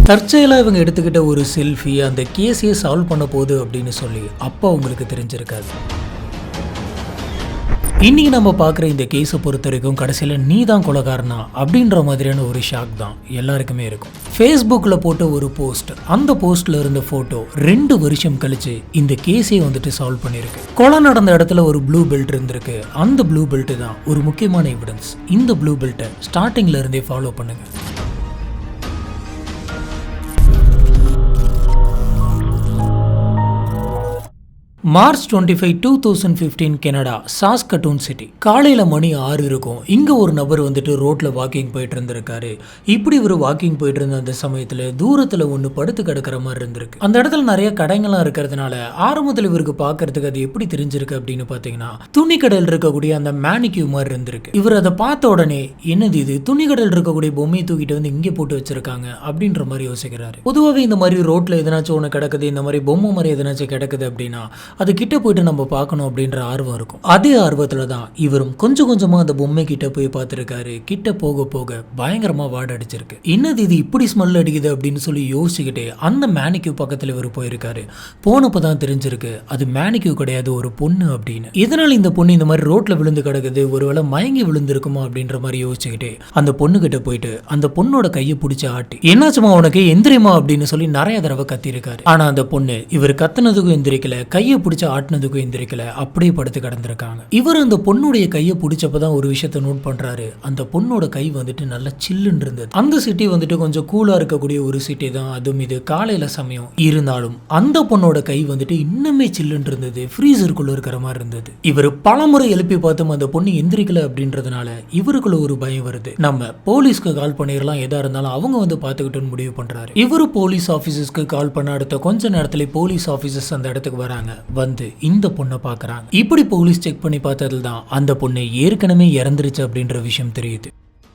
தற்செயலாக இவங்க எடுத்துக்கிட்ட ஒரு செல்ஃபி அந்த கேஸையே சால்வ் பண்ண போகுது அப்படின்னு சொல்லி அப்போ அவங்களுக்கு தெரிஞ்சிருக்காது. இன்னைக்கு நம்ம பார்க்குற இந்த கேஸை பொறுத்த வரைக்கும் கடைசியில் நீ தான் கொலைகாரனா அப்படின்ற மாதிரியான ஒரு ஷாக் தான் எல்லாருக்குமே இருக்கும். ஃபேஸ்புக்கில் போட்ட ஒரு போஸ்ட், அந்த போஸ்ட்டில் இருந்த ஃபோட்டோ 2 வருஷம் கழிச்சு இந்த கேஸே வந்துட்டு சால்வ் பண்ணியிருக்கு. கொலை நடந்த இடத்துல ஒரு ப்ளூ பெல்ட் இருந்திருக்கு. அந்த ப்ளூ பெல்ட் தான் ஒரு முக்கியமான எவிடன்ஸ். இந்த ப்ளூ பெல்ட்டை ஸ்டார்டிங்கில் இருந்தே ஃபாலோ பண்ணுங்க. March 25, 2015 Canada Saskatoon city. காலையில் மணி 6 இருக்கும். இங்கே ஒரு நபர் வந்துட்டு ரோட்டில் வாக்கிங் போயிட்டு இருந்திருக்காரு. இப்படி ஒரு வாக்கிங் போயிட்டு இருந்த அந்த சமயத்தில் தூரத்தில் ஒன்று படுத்து கிடக்கிற மாதிரி இருந்திருக்கு. அந்த இடத்துல நிறைய கடைங்கள்லாம் இருக்கிறதுனால ஆரம்பத்தில் இவருக்கு பார்க்கறதுக்கு அது எப்படி தெரிஞ்சிருக்கு அப்படின்னு பார்த்தீங்கன்னா, துணி கடையில் இருக்கக்கூடிய அந்த மேனிக்யூ மாதிரி இருந்திருக்கு. இவர் அதை பார்த்த உடனே என்னது இது, துணி கடையில் இருக்கக்கூடிய பொம்மையை தூக்கிட்டு வந்து இங்கே போட்டு வச்சிருக்காங்க அப்படின்ற மாதிரி யோசிக்கிறாரு. பொதுவாகவே இந்த மாதிரி ரோட்டில் எதனாச்சும் ஒன்று கிடக்குது, இந்த மாதிரி பொம்மை மாதிரி எதனாச்சும் கிடக்குது அப்படின்னா அது கிட்ட போயிட்டு நம்ம பார்க்கணும் அப்படின்ற ஆர்வம் இருக்கும். அதே ஆர்வத்துல தான் இவரும் கொஞ்சம் கொஞ்சமா அந்த பொம்மை கிட்ட போய் பார்த்துருக்காரு. கிட்ட போக போக பயங்கரமா வாட அடிச்சிருக்கு. என்னது இது இப்படி ஸ்மெல் அடிக்குது அப்படின்னு சொல்லி யோசிச்சுக்கிட்டே அந்த மேனிக்யூ பக்கத்துல இவர் போயிருக்காரு. போனப்பதான் தெரிஞ்சிருக்கு அது மேனிக்யூ கிடையாது, ஒரு பொண்ணு அப்படின்னு. இதனால இந்த பொண்ணு இந்த மாதிரி ரோட்ல விழுந்து கிடக்குது, ஒருவேளை மயங்கி விழுந்திருக்குமா அப்படின்ற மாதிரி யோசிச்சுக்கிட்டே அந்த பொண்ணு கிட்ட போயிட்டு அந்த பொண்ணோட கையை பிடிச்சி ஆட்டி, என்னாச்சுமா உனக்கு, எந்திரிமா அப்படின்னு சொல்லி நிறைய தடவை கத்திருக்காரு. ஆனா அந்த பொண்ணு இவர் கத்துனதுக்கும் எந்திரிக்கல, கையை பிடிச்ச ஆட்டினதுக்கும் எந்திரிக்கல, அப்படியே படுத்து கிடந்திருக்காங்க. இவர் அந்த பொண்ணுடைய கையை பிடிச்சப்பதான் ஒரு விஷயத்தை நோட் பண்றாரு. அந்த பொண்ணோட கை வந்துட்டு நல்லா சில்லுன்னு இருந்தது. அந்த சிட்டி வந்துட்டு கொஞ்சம் கூலா இருக்கக்கூடிய ஒரு சிட்டி தான், அதுவும் இது காலையில சமயம். இருந்தாலும் அந்த பொண்ணோட கை வந்துட்டு இன்னுமே சில்லுன்னு இருந்தது, ஃப்ரீசருக்குள்ள இருக்கிற மாதிரி இருந்தது. இவர் பலமுறை எழுப்பி பார்த்தும் அந்த பொண்ணு எந்திரிக்கல அப்படின்றதுனால இவருக்குள்ள ஒரு பயம் வருது. நம்ம போலீஸ்க்கு கால் பண்ணிடலாம், எதா இருந்தாலும் அவங்க வந்து பார்த்துக்கிட்டுன்னு முடிவு பண்றாரு. இவரு போலீஸ் ஆபீசர்ஸ்க்கு கால் பண்ண அடுத்த கொஞ்ச நேரத்துல போலீஸ் ஆபீசர்ஸ் அந்த இடத்துக்கு வராங்க. வந்து இந்த பொண்ணை பார்க்கறாங்க. இப்படி போலீஸ் செக் பண்ணி பார்த்ததுல தான் அந்த பொண்ணு ஏற்கனவே இறந்துருச்சு அப்படின்ற விஷயம் தெரியுது.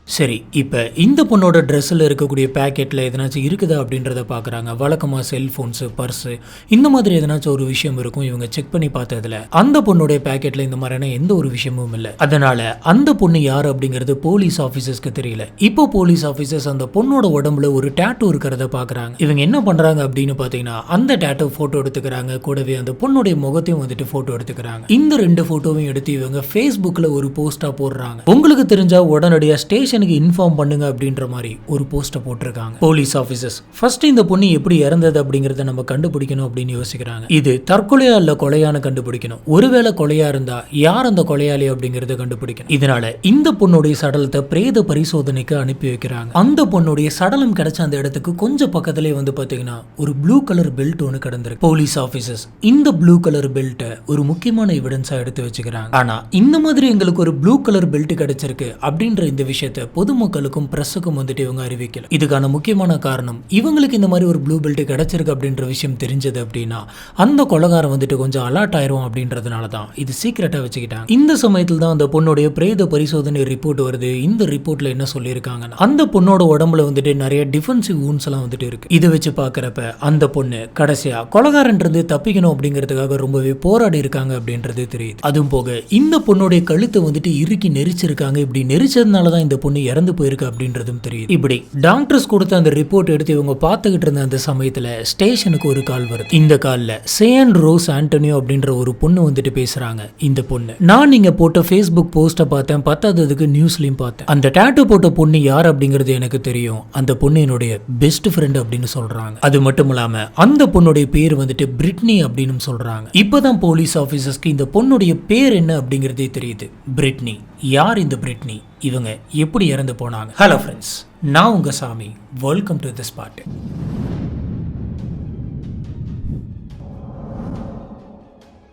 சரி, இப்போ இந்த பொண்ணோட ட்ரெஸ்ஸில் இருக்கக்கூடிய பேக்கெட்டில் எதனாச்சும் இருக்குதா அப்படின்றத பார்க்குறாங்க. வழக்கமாக செல்ஃபோன்ஸு, பர்ஸு, இந்த மாதிரி எதனாச்சும் ஒரு விஷயம் இருக்கும். இவங்க செக் பண்ணி பார்த்ததுல அந்த பொண்ணுடைய பேக்கெட்டில் இந்த மாதிரியான எந்த ஒரு விஷயமும் இல்லை. அதனால அந்த பொண்ணு யார் அப்படிங்கிறது போலீஸ் ஆஃபீஸர்ஸ்க்கு தெரியல. இப்போ போலீஸ் ஆஃபீஸர்ஸ் அந்த பொண்ணோட உடம்புல ஒரு டேட்டூ இருக்கிறத பார்க்குறாங்க. இவங்க என்ன பண்ணுறாங்க அப்படின்னு பார்த்தீங்கன்னா அந்த டேட்டூ ஃபோட்டோ எடுத்துக்கிறாங்க. கூடவே அந்த பொண்ணுடைய முகத்தையும் வந்துட்டு ஃபோட்டோ எடுத்துக்கிறாங்க. இந்த 2 ஃபோட்டோவையும் எடுத்து இவங்க ஃபேஸ்புக்கில் ஒரு போஸ்ட்டாக போடுறாங்க. உங்களுக்கு தெரிஞ்சால் உடனடியாக ஸ்டேஷன் இன்ஃபார்ம் பண்ணுங்க அப்படின்ற மாதிரி ஒரு போஸ்ட் போட்டிருக்காங்க. போலீஸ் ஆபீசர்ஸ் ஃபர்ஸ்ட் இந்த பொண்ணு எப்படி இறந்தது அப்படிங்கறத நம்ம கண்டுபிடிக்கணும் அப்படின்னு யோசிக்கிறாங்க. இது தற்கொலையா இல்ல கொலையான கண்டுபிடிக்கணும். ஒருவேளை கொலையா இருந்தா யார் அந்த கொலையாளி அப்படிங்கறத கண்டுபிடிக்கணும். இதனால இந்த பொண்ணுடைய சடலத்தை பிரேத பரிசோதனைக்கு அனுப்பி வைக்கிறாங்க. அந்த பொண்ணுடைய சடலம் கிடைச்ச அந்த இடத்துக்கு கொஞ்சம் பக்கத்திலே வந்து பாத்தீங்கன்னா ஒரு ப்ளூ கலர் பெல்ட் ஒன்று கிடந்திருக்கு. போலீஸ் ஆபீசர்ஸ் இந்த ப்ளூ கலர் பெல்ட்டை ஒரு முக்கியமான எவிடன்ஸா எடுத்து வச்சுக்கிறாங்க. ஆனா இந்த மாதிரி எங்களுக்கு ஒரு ப்ளூ கலர் பெல்ட் கிடைச்சிருக்கு அப்படின்ற இந்த விஷயத்தை பொதுமக்களுக்கும் பிரஸுக்கும் வந்துட்டு இவங்க அறிவிக்கல. இதுக்கான முக்கியமான காரணம், இவங்களுக்கு இந்த மாதிரி ஒரு ப்ளூ பெல்ட் கிடைச்சிருக்கு அப்படின்ற விஷயம் தெரிஞ்சது அப்படின்னா அந்த கொலைகாரன் வந்துட்டு கொஞ்சம் அலர்ட் ஆயிரும் அப்படின்றதுனால தான் இது சீக்கிரட்டா வச்சுக்கிட்டாங்க. இந்த சமயத்தில் தான் அந்த பொண்ணுடைய பிரேத பரிசோதனை ரிப்போர்ட் வருது. இந்த ரிப்போர்ட்ல என்ன சொல்லியிருக்காங்கன்னா அந்த பொண்ணோட உடம்புல வந்துட்டு நிறைய டிஃபென்சிவ் வூண்ட்ஸ் எல்லாம் வந்துட்டு இருக்கு. இதை வச்சு பாக்குறப்ப அந்த பொண்ணு கடைசியா கொலைகாரன் இருந்து தப்பிக்கணும் அப்படிங்கிறதுக்காக ரொம்பவே போராடி இருக்காங்க அப்படின்றது தெரியுது. அதுவும் போக இந்த பொண்ணுடைய கழுத்தை வந்துட்டு இறுக்கி நெரிச்சிருக்காங்க. இப்படி நெரிச்சதுனால தான் இந்த பொண்ணு இறந்து போயிருக்கு அப்படின்றதும் தெரியுது. இப்படி டாக்டர்ஸ் கொடுத்த அந்த ரிப்போர்ட் எடுத்து இவங்க பார்த்துக்கிட்டு இருந்த அந்த சமயத்துல ஸ்டேஷனுக்கு ஒரு கால் வருது. இந்த கால்ல சேன் ரோஸ் ஆண்டனியோ அப்படின்ற ஒரு பொண்ணு வந்துட்டு பேசுறாங்க. இந்த பொண்ணு, நான் நீங்க போட்ட ஃபேஸ்புக் போஸ்ட்டை பார்த்தேன், பத்தாததுக்கு நியூஸ்லயும் பார்த்தேன். அந்த டாட்டூ போட்ட பொண்ணு யார் அப்படிங்கிறது எனக்கு தெரியும். அந்த பொண்ணு என்னுடைய பெஸ்ட் ஃப்ரெண்ட் அப்படின்னு சொல்றாங்க. அது மட்டும் இல்லாம அந்த பொண்ணுடைய பேர் வந்துட்டு பிரிட்னி அப்படின்னு சொல்றாங்க. இப்பதான் போலீஸ் ஆபீசர்ஸ்க்கு இந்த பொண்ணுடைய பேர் என்ன அப்படிங்கிறதே தெரியுது. பிரிட்னி. யார் இந்த பிரிட்னி? இவங்க எப்படி இறந்து போனாங்க? ஹலோ ஃப்ரெண்ட்ஸ், நான் உங்க சாமி. Welcome to this part.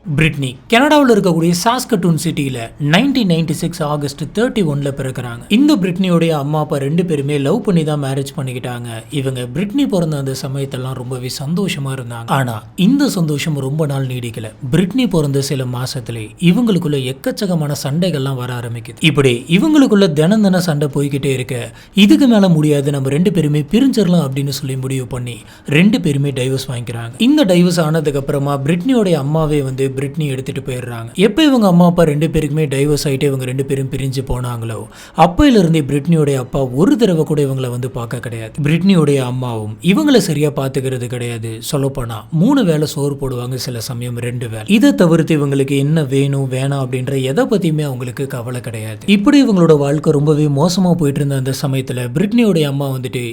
Britney கனடாவில் இருக்கக்கூடிய சாஸ்கட்டூன் சிட்டியில் 1996 ஆகஸ்ட் 31 பிறக்கிறாங்க. இந்த பிரிட்னியோடைய அம்மா அப்பா 2 பேருமே லவ் பண்ணி தான் மேரேஜ் பண்ணிக்கிட்டாங்க. இவங்க பிரிட்னி பிறந்த அந்த சமயத்தெல்லாம் ரொம்பவே சந்தோஷமா இருந்தாங்க. ஆனா இந்த சந்தோஷம் ரொம்ப நாள் நீடிக்கல. பிரிட்னி பிறந்த சில மாசத்திலே இவங்களுக்குள்ள எக்கச்சக்கமான சண்டைகள்லாம் வர ஆரம்பிக்குது. இப்படி இவங்களுக்குள்ள தினம் சண்டை போய்கிட்டே இருக்க, இதுக்கு மேல முடியாது, நம்ம 2 பேருமே பிரிஞ்சிடலாம் அப்படின்னு சொல்லி முடிவு பண்ணி 2 பேருமே டைவர்ஸ் வாங்கிக்கிறாங்க. இந்த டைவர்ஸ் ஆனதுக்கு அப்புறமா பிரிட்னியோடைய அம்மாவே வந்து பிரிட்னி எடுத்துட்டு போயிடுறாங்க. எப்போ இவங்க அம்மா அப்பா 2 பேருக்குமே டைவர்ஸ் ஆகிட்டு இவங்க 2 பேரும் பிரிஞ்சு போனாங்களோ அப்பையிலிருந்தே பிரிட்னியோடைய அப்பா ஒரு தடவை கூட இவங்களை வந்து பார்க்க கிடையாது. பிரிட்னியோடைய அம்மாவும் இவங்களை சரியா பார்த்துக்கிறது கிடையாது. சொல்லப்போனா 3 வேளை சோறு போடுவாங்க, சில சமயம் 2 வேளை. இதை தவிர்த்து இவங்களுக்கு என்ன வேணும் வேணாம் அப்படின்ற எதை பத்தியுமே அவங்களுக்கு கவலை கிடையாது. இப்படி இவங்களோட வாழ்க்கை ரொம்பவே மோசமா போயிட்டு இருந்த அந்த சமயத்துல பிரிட்னியோடைய அம்மா வந்துட்டு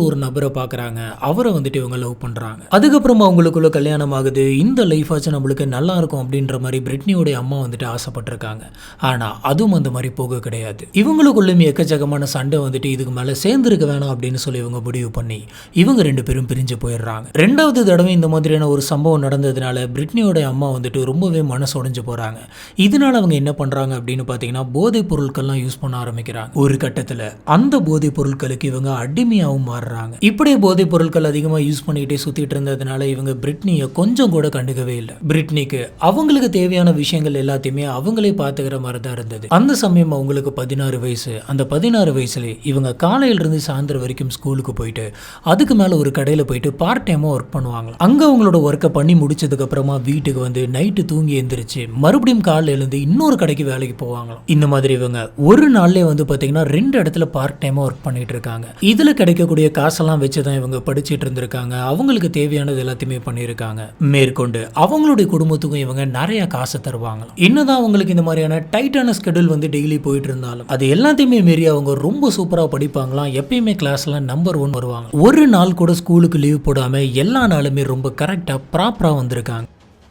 ஒரு நபரை பாக்குறாங்க. அவரை வந்துட்டு இவங்க லவ் பண்றாங்க. அதுக்கப்புறமா அவங்களுக்குள்ள கல்யாணம் ஆகுது. இந்த லைஃப் ஆச்சு நம்மளுக்கு நல்லா இருக்கும் அப்படின்ற மாதிரி பிரிட்னியோடைய அம்மா வந்துட்டு ஆசைப்பட்டிருக்காங்க. ஆனா அதுவும் அந்த மாதிரி போக கிடையாது. இவங்களுக்குள்ளும் எக்கச்சக்கமான சண்டை வந்துட்டு இதுக்கு மேல சேர்ந்துருக்க வேணாம் அப்படின்னு சொல்லி இவங்க முடிவு பண்ணி இவங்க 2 பேரும் பிரிஞ்சு போயிடுறாங்க. 2வது தடவை இந்த மாதிரியான ஒரு சம்பவம் நடந்ததுனால பிரிட்னியோட அம்மா வந்துட்டு ரொம்பவே மனசு உடைஞ்சு போறாங்க. இதனால அவங்க என்ன பண்றாங்க அப்படின்னு பாத்தீங்கன்னா போதைப் பொருட்கள்லாம் யூஸ் பண்ண ஆரம்பிக்கிறாங்க. ஒரு கட்டத்துல அந்த போதைப் பொருட்களுக்கு இவங்க அடிமையாகவும் மாறுறாங்க. இப்படியே போதைப் பொருட்கள் அதிகமா யூஸ் பண்ணிக்கிட்டே சுத்திட்டு இருந்ததுனால இவங்க பிரிட்னியை கொஞ்சம் கூட கண்டுக்கவே இல்லை. பிரிட்னிக்கு அவங்களுக்கு தேவையான விஷயங்கள் எல்லாத்தையுமே அவங்களே பாத்துக்கிற மாதிரி தான் இருந்தது. அந்த சமயம் அவங்களுக்கு 16 வயசு. அந்த 16 வயசுல இவங்க காலையில இருந்து சாயந்தரம் வரைக்கும் ஸ்கூலுக்கு போயிட்டு அதுக்கு மேல ஒரு கடையில போயிட்டு பார்ட் டைமா ஒர்க் பண்ணுவாங்க. அங்க அவங்களோட ஒர்க்கை பண்ணி முடிச்சதுக்கு அப்புறமா வீட்டுக்கு வந்து நைட்டு தூங்கி எந்திரிச்சு மறுபடியும் காலையில இருந்து இன்னொரு கடைக்கு வேலைக்கு போவாங்க. இந்த மாதிரி இவங்க ஒரு நாள்லயே வந்து பாத்தீங்கன்னா 2 இடத்துல பார்ட் டைமா ஒர்க் பண்ணிட்டு இருக்காங்க. இதுல கிடைக்கக்கூடிய காசெல்லாம் வச்சுதான் இவங்க படிச்சுட்டு இருந்திருக்காங்க. அவங்களுக்கு தேவையானது எல்லாத்தையுமே பண்ணியிருக்காங்க. மேற்கொண்டு அவங்களுடைய குடும்பத்துக்கும் இவங்க நிறைய காசு தருவாங்க. என்னதான் அவங்களுக்கு இந்த மாதிரியான டைட்டான ஸ்கெடியூல் வந்து டெய்லி போயிட்டு இருந்தாலும் அது எல்லாத்தையுமே மீறி அவங்க ரொம்ப சூப்பரா படிப்பாங்களாம். எப்பயுமே கிளாஸ்ல நம்பர் 1 வருவாங்க. ஒரு நாள் கூட ஸ்கூலுக்கு லீவ் போடாம எல்லா நாளுமே ரொம்ப கரெக்டா ப்ராப்பரா வந்திருக்காங்க.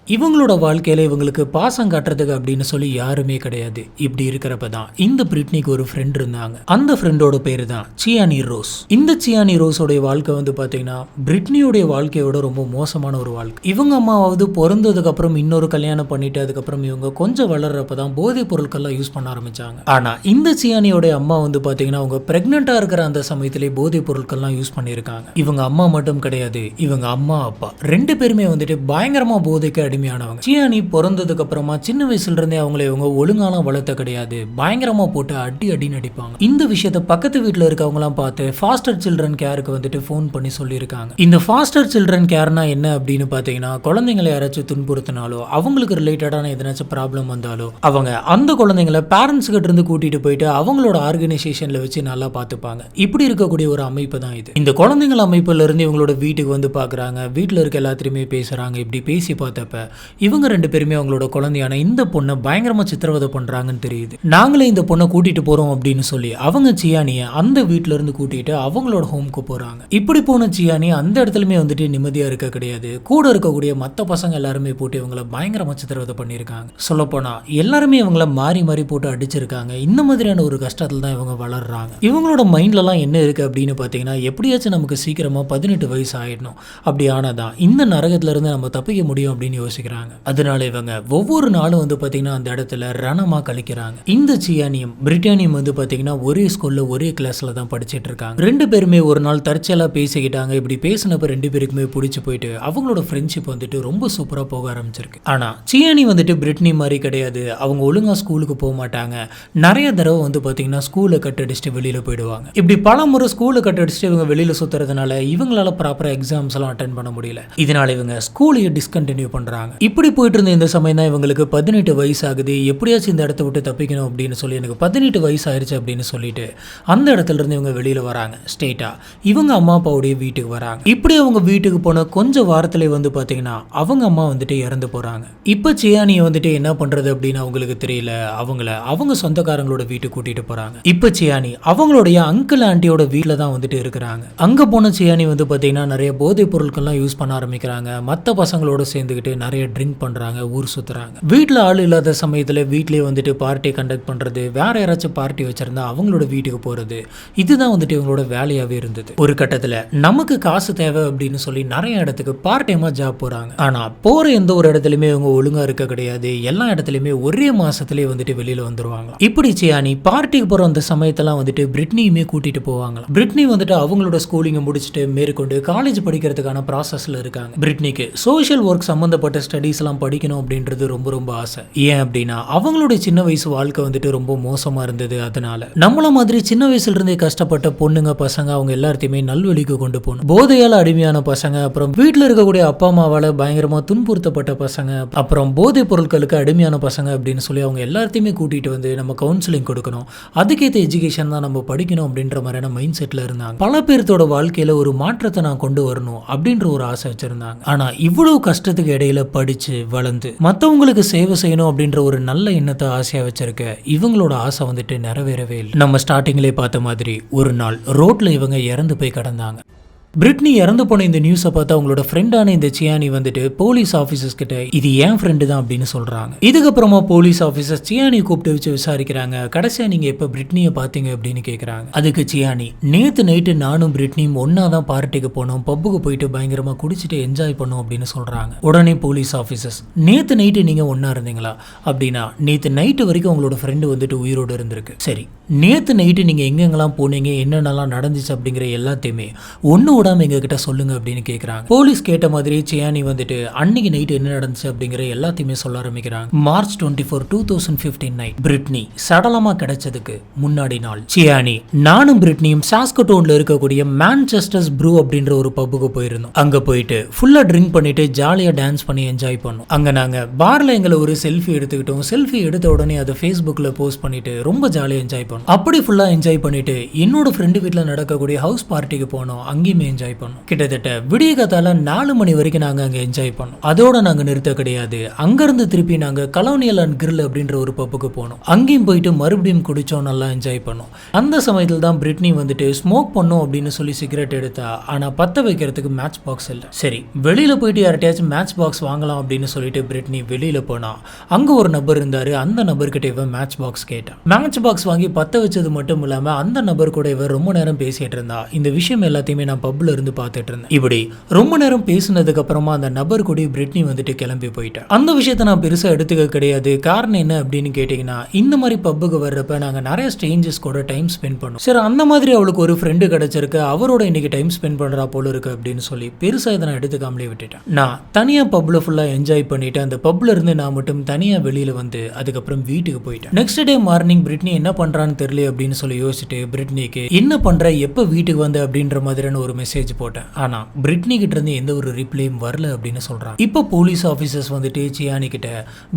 இவங்களோட வாழ்க்கையில இவங்களுக்கு பாசம் காட்டுறதுக்கு அப்படின்னு சொல்லி யாருமே கிடையாது. இப்படி இருக்கிறப்ப தான் இந்த பிரிட்னிக்கு ஒரு ஃப்ரெண்ட் இருந்தாங்க. அந்த ஃப்ரெண்டோட பேரு தான் சியானி ரோஸ். இந்த சியானி ரோஸோடைய வாழ்க்கை வந்து பாத்தீங்கன்னா பிரிட்னியோடைய வாழ்க்கையோட ரொம்ப மோசமான ஒரு வாழ்க்கை. இவங்க அம்மாவது பிறந்ததுக்கு அப்புறம் இன்னொரு கல்யாணம் பண்ணிட்டு அதுக்கப்புறம் இவங்க கொஞ்சம் வளர்றப்பதான் போதைப் பொருட்கள்லாம் யூஸ் பண்ண ஆரம்பிச்சாங்க. ஆனா இந்த சியானியோட அம்மா வந்து பாத்தீங்கன்னா அவங்க பிரெக்னெண்டா இருக்கிற அந்த சமயத்திலே போதைப் பொருட்கள்லாம் யூஸ் பண்ணியிருக்காங்க. இவங்க அம்மா மட்டும் கிடையாது, இவங்க அம்மா அப்பா 2 பேருமே வந்துட்டு பயங்கரமா போதைக்கு அடிமையானவங்க. சியானி பிறந்ததுக்கு அப்புறமா சின்ன வயசுல இருந்தே அவங்களை இவங்க ஒழுங்காலாம் வளர்த்த கிடையாது. பயங்கரமா போட்டு அடி நடிப்பாங்க. இந்த விஷயத்த பக்கத்து வீட்டுல இருக்கவங்கலாம் பார்த்து ஃபாஸ்டர் சில்ட்ரன் கேருக்கு வந்துட்டு ஃபோன் பண்ணி சொல்லியிருக்காங்க. இந்த ஃபாஸ்டர் சில்ட்ரன் கேர்னா என்ன அப்படின்னு பாத்தீங்கன்னா குழந்தைங்களை யாராச்சும் துன்புறுத்தினாலோ அவங்களுக்கு ரிலேட்டடான எதனாச்சும் ப்ராப்ளம் வந்தாலோ அவங்க அந்த குழந்தைங்களை பேரண்ட்ஸ் கிட்ட இருந்து கூட்டிட்டு போயிட்டு அவங்களோட ஆர்கனைசேஷன்ல வச்சு நல்லா பார்த்துப்பாங்க. இப்படி இருக்கக்கூடிய ஒரு அமைப்பு தான் இது. இந்த குழந்தைகள் அமைப்புல இருந்து இவங்களோட வீட்டுக்கு வந்து பாக்குறாங்க. வீட்டுல இருக்க எல்லாத்திலுமே பேசுறாங்க. இப்படி பேசி பார்த்தப்ப இவங்க 2 பேருமே அவங்களோட குழந்தையான இந்த பொண்ணை பயங்கரமா சித்திரவதை பண்றாங்கன்னு தெரியுது. நாங்களே இந்த பொண்ணை கூட்டிட்டு போறோம் அப்படின்னு சொல்லி அவங்க சியானிய அந்த வீட்டுல இருந்து கூட்டிட்டு அவங்களோட ஹோம்க்கு போறாங்க. இப்படி போன சியானி அந்த இடத்துலயுமே வந்துட்டு நிம்மதியா இருக்க கிடையாது. கூட இருக்கக்கூடிய மத்த பசங்க எல்லாருமே போட்டு இவங்களை பயங்கரமா சித்திரவதை பண்ணியிருக்காங்க. சொல்ல போனா எல்லாருமே இவங்களை மாறி மாறி போட்டு அடிச்சிருக்காங்க. இந்த மாதிரியான ஒரு கஷ்டத்துல தான் இவங்க வளர்றாங்க. இவங்களோட மைண்ட்ல எல்லாம் என்ன இருக்கு அப்படின்னு பாத்தீங்கன்னா எப்படியாச்சும் நமக்கு சீக்கிரமா 18 வயசு ஆயிடணும், அப்படி ஆனாதான் இந்த நரகத்துல இருந்து நம்ம தப்பிக்க முடியும் அப்படின்னு யோசிக்கிறாங்க. அதனால இவங்க ஒவ்வொரு நாளும் வந்து பாத்தீங்கன்னா அந்த இடத்துல ரணமா கழிக்கிறாங்க. இந்த சியானியும் பிரிட்டானியும் வந்து பாத்தீங்கன்னா ஒரே ஸ்கூல்ல ஒரே கிளாஸ்ல தான் படிச்சிட்டு இருக்காங்க. 2 பேருமே ஒரு நாள் தற்செயலா பேசிக்கிட்டாங்க. இப்படி பேசினப்ப 2 பேருக்குமே பிடிச்சு போயிட்டு அவங்களோட ஃப்ரெண்ட்ஷிப் வந்துட்டு ரொம்ப சூப்பரா போக ஆரம்பிச்சிருக்கு. ஆனா சியானி வந்துட்டு பிரிட்னி மாதிரி கிடையாது. அவங்க ஒழுங்கா ஸ்கூலுக்கு போக மாட்டாங்க. நிறைய தடவை வந்து பாத்தீங்கன்னா ஸ்கூலை கட்டடிச்சுட்டு வெளியில போயிடுவாங்க. இப்படி பல முறை ஸ்கூலை கட்டடிச்சுட்டு இவங்க வெளியில சுத்துறதுனால இவங்களால ப்ராப்பரா எக்ஸாம்ஸ் எல்லாம் அட்டென்ட் பண்ண முடியல. இதனால இவங்க ஸ்கூலையே டிஸ்கண்டினியூ பண்றாங்க. இப்படி போயிட்டு இருந்த இந்த சமயம் தான் இவங்களுக்கு 18 வயசு ஆகுது. எப்படியாச்சும் இந்த இடத்த விட்டு தப்பிக்கணும் அப்படின்னு சொல்லி எனக்கு 18 வயசு ஆயிடுச்சு அப்படின்னு சொல்லிட்டு அந்த இடத்துல இருந்து இவங்க வெளியில வராங்க. ஸ்ட்ரெயிட்டா இவங்க அம்மா அப்பாவுடைய வீட்டுக்கு வராங்க. இப்படி அவங்க வீட்டுக்கு போன கொஞ்ச வாரத்திலே வந்து பாத்தீங்கன்னா அவங்க அம்மா வந்துட்டு இறந்து போறாங்க. இப்ப சியானியை வந்துட்டு என்ன பண்றது அப்படின்னு அவங்களுக்கு தெரியல. அவங்க சொந்தக்காரங்களோட வீட்டுக்கு கூட்டிட்டு போறாங்க. இப்ப சியானி அவங்களுடைய அங்கிள் ஆண்டியோட வீட்டுல தான் வந்துட்டு இருக்கிறாங்க. அங்க போன சியானி வந்து பாத்தீங்கன்னா நிறைய போதைப் பொருட்கள்லாம் யூஸ் பண்ண ஆரம்பிக்கிறாங்க. மத்த பசங்களோட சேர்ந்துக்கிட்டு நிறைய ட்ரிங்க் பண்றாங்க, ஊர் சுத்துறாங்க. வீட்டுல ஆள் இல்லாத சமயத்துல வீட்லயே வந்துட்டு பார்ட்டி கண்டக்ட் பண்றது, வேற யாராச்சும் பார்ட்டி வச்சிருந்தா அவங்களோட வீட்டுக்கு போறது, இதுதான் வந்துட்டு இவங்களோட வேலையாவே இருந்தது. ஒரு கட்டத்துல நமக்கு காசு தேவை அப்படின்னு சொல்லி நிறைய இடத்துக்கு பார்ட் டைமா ஜாப் போறாங்க. ஆனா போற எந்த ஒரு இடத்துலயுமே இவங்க ஒழுங்கா இருக்க கிடையாது. எல்லா இடத்துலயுமே ஒரே மாசத்திலேயே வந்துட்டு வெளியில வந்துருவாங்க. இப்படி சியானி பார்ட்டிக்கு போற அந்த சமயத்தெல்லாம் வந்துட்டு பிரிட்னியுமே கூட்டிட்டு போவாங்க. பிரிட்னி வந்துட்டு அவங்களோட ஸ்கூலிங்க முடிச்சுட்டு மேற்கொண்டு காலேஜ் படிக்கிறதுக்கான ப்ராசஸ்ல இருக்காங்க. பிரிட்னிக்கு சோஷியல் ஒர்க் சம்பந்தப்பட்ட சம்பந்தப்பட்ட ஸ்டடீஸ் எல்லாம் படிக்கணும் அப்படின்றது ரொம்ப ரொம்ப ஆசை. ஏன் அப்படின்னா அவங்களுடைய சின்ன வயசு வாழ்க்கை வந்துட்டு ரொம்ப மோசமா இருந்தது. அதனால நம்மள மாதிரி சின்ன வயசுல இருந்தே கஷ்டப்பட்ட பொண்ணுங்க பசங்க அவங்க எல்லாத்தையுமே நல்வழிக்கு கொண்டு போகணும். போதையால அடிமையான பசங்க, அப்புறம் வீட்டுல இருக்கக்கூடிய அப்பா அம்மாவால பயங்கரமா துன்புறுத்தப்பட்ட பசங்க, அப்புறம் போதைப் பொருட்களுக்கு அடிமையான பசங்க அப்படின்னு சொல்லி அவங்க எல்லாத்தையுமே கூட்டிட்டு வந்து நம்ம கவுன்சிலிங் கொடுக்கணும். அதுக்கேற்ற எஜுகேஷன் தான் நம்ம படிக்கணும் அப்படின்ற மாதிரியான மைண்ட் செட்ல இருந்தாங்க. பல பேர்த்தோட வாழ்க்கையில ஒரு மாற்றத்தை நான் கொண்டு வரணும் அப்படின்ற ஒரு ஆசை வச்சிருந்தாங்க. ஆனா இவ்வளவு கஷ்டத்துக்கு இடையில படிச்சு வளர்ந்து மத்தவங்களுக்கு சேவை செய்யணும் அப்படின்ற ஒரு நல்ல எண்ணத்தை ஆசையா வச்சிருக்க இவங்களோட ஆசை வந்துட்டு நிறைவேறவே இல்லை. நம்ம ஸ்டார்டிங்லேயே பார்த்த மாதிரி ஒரு நாள் ரோட்ல இவங்க இறந்து போய் கிடந்தாங்க. பிரிட்னி இறந்து போன இந்த நியூஸை பார்த்து அவங்களோட ஃப்ரெண்டான இந்த சியானி வந்துட்டு போலீஸ் ஆஃபீஸர்ஸ் கிட்ட இது ஏன் ஃப்ரெண்டு தான் அப்படின்னு சொல்றாங்க. இதுக்கப்புறமா போலீஸ் ஆஃபீஸர்ஸ் சியானி கூப்பிட்டு வச்சு விசாரிக்கிறாங்க. கடைசியா நீங்க எப்ப பிரிட்னியை பார்த்தீங்க அப்படின்னு கேட்கறாங்க. அதுக்கு சியானி, நேத்து நைட்டு நானும் பிரிட்னியும் ஒன்னா தான் பார்ட்டிக்கு போனோம், பப்புக்கு போயிட்டு பயங்கரமா குடிச்சிட்டு என்ஜாய் பண்ணோம் அப்படின்னு சொல்றாங்க. உடனே போலீஸ் ஆஃபீஸர்ஸ், நேத்து நைட்டு நீங்க ஒன்னா இருந்தீங்களா? அப்படின்னா நேத்து நைட்டு வரைக்கும் உங்களோட ஃப்ரெண்டு வந்துட்டு உயிரோடு இருந்திருக்கு. சரி, நேத்து நைட்டு நீங்க எங்கெங்கெல்லாம் போனீங்க, என்னென்னலாம் நடந்துச்சு அப்படிங்கிற எல்லாத்தையுமே ஒன்னு எங்க கிட்ட சொல்லுங்க அப்படின்னு கேக்குறாங்க. போலீஸ் கேட்ட மாதிரி சியானி வந்துட்டு அன்னைக்கு நைட் என்ன நடந்துச்சு அப்படிங்கிற எல்லாத்தையுமே சொல்ல ஆரம்பிக்கிறாங்க. மார்ச் 24, 2015 நைட் பிரிட்னி சடலமா கிடைச்சதுக்கு முன்னாடி நாள் சியானி நானும் பிரிட்னியும் சாஸ்கட்டோன்ல இருக்கக்கூடிய மான்செஸ்டர்ஸ் ப்ரூ அப்படின்ற ஒரு பப்புக்கு போயிருந்தோம். அங்க போயிட்டு ஃபுல்லா ட்ரிங்க் பண்ணிட்டு ஜாலியா டான்ஸ் பண்ணி என்ஜாய் பண்ணோம். அங்க நாங்க பார்ல எங்களை ஒரு செல்ஃபி எடுத்துக்கிட்டோம். செல்ஃபி எடுத்த உடனே அதை ஃபேஸ்புக்ல போஸ்ட் பண்ணிட்டு ரொம்ப ஜாலியா என்ஜாய் பண்ணோம். அப்படி ஃபுல்லா என்ஜாய் பண்ணிட்டு என்னோட ஃப்ரெண்டு வீட்டுல நடக்கக்கூடிய ஹவுஸ் பார்ட்டிக்கு போனோம். அங்கேயுமே என்ஜாய் பண்ணோம். கிட்டத்தட்ட விடிய காத்தால 4 மணி வரைக்கும் நாங்க அங்க என்ஜாய் பண்ணோம். அதோட நாங்க நிறுத்த கிடையாது. அங்க இருந்து திருப்பி நாங்க கலோனியல் அண்ட் கிரில் அப்படின்ற ஒரு பப்புக்கு போனோம். அங்கேயும் போயிட்டு மறுபடியும் குடிச்சோம், நல்லா என்ஜாய் பண்ணோம். அந்த சமயத்தில் தான் பிரிட்னி வந்துட்டு ஸ்மோக் பண்ணோம் அப்படின்னு சொல்லி சிகரெட் எடுத்தா. ஆனா பத்த வைக்கிறதுக்கு மேட்ச் பாக்ஸ் இல்லை. சரி, வெளியில போயிட்டு யார்கிட்டயாச்சும் மேட்ச் பாக்ஸ் வாங்கலாம் அப்படின்னு சொல்லிட்டு பிரிட்னி வெளியில போனா அங்க ஒரு நபர் இருந்தாரு. அந்த நபர்கிட்ட இவன் மேட்ச் பாக்ஸ் கேட்டான். மேட்ச் பாக்ஸ் வாங்கி பத்த வச்சது மட்டும் இல்லாம அந்த நபர் கூட இவர் ரொம்ப நேரம் பேசிட்டு இருந்தா. இந்த விஷயம் எல்லாத்தையுமே நான் பப்ல இருந்து பார்த்துட்டு இருந்தேன். இப்படி ரொம்ப நேரம் பேசினதுக்கு அப்புறமா அந்த நபர் கூட பிரிட்னி வந்துட்டு கிளம்பி போயிட்டார். அந்த விஷயத்தை நான் பெருசா எடுத்துக்க கிடையாது. காரணம் என்ன அப்படின்னு கேட்டீங்கன்னா, இந்த மாதிரி பப்புக்கு வர்றப்ப நாங்க நிறைய ஸ்ட்ரேஞ்சர்ஸ் கூட டைம் ஸ்பெண்ட் பண்ணோம். சரி, அந்த மாதிரி அவளுக்கு ஒரு ஃப்ரெண்டு கிடைச்சிருக்கு, அவரோட இன்னைக்கு டைம் ஸ்பெண்ட் பண்றா போல இருக்கு அப்படின்னு சொல்லி பெருசா இதை நான் எடுத்துக்காமலே விட்டுட்டேன். நான் தனியா பப்ல ஃபுல்லா என்ஜாய் பண்ணிட்டு அந்த பப்ல இருந்து நான் மட்டும் தனியா வெளியில வந்து அதுக்கப்புறம் வீட்டுக்கு போயிட்டேன். நெக்ஸ்ட் டே மார்னிங் பிரிட்னி என்ன பண்றான்னு தெரியல அப்படின்னு சொல்லி யோசிச்சுட்டு பிரிட்னிக்கு என்ன பண்ற, எப்ப வீட்டுக்கு வந்து அப்படின்ற மாதிரியான ஒரு மெசேஜ் போட்டேன். ஆனா பிரிட்னி கிட்ட இருந்து எந்த ஒரு ரிப்ளையும் வரல அப்படின்னு சொல்றாங்க. இப்போ போலீஸ் ஆபீசர்ஸ் வந்துட்டு சியானி கிட்ட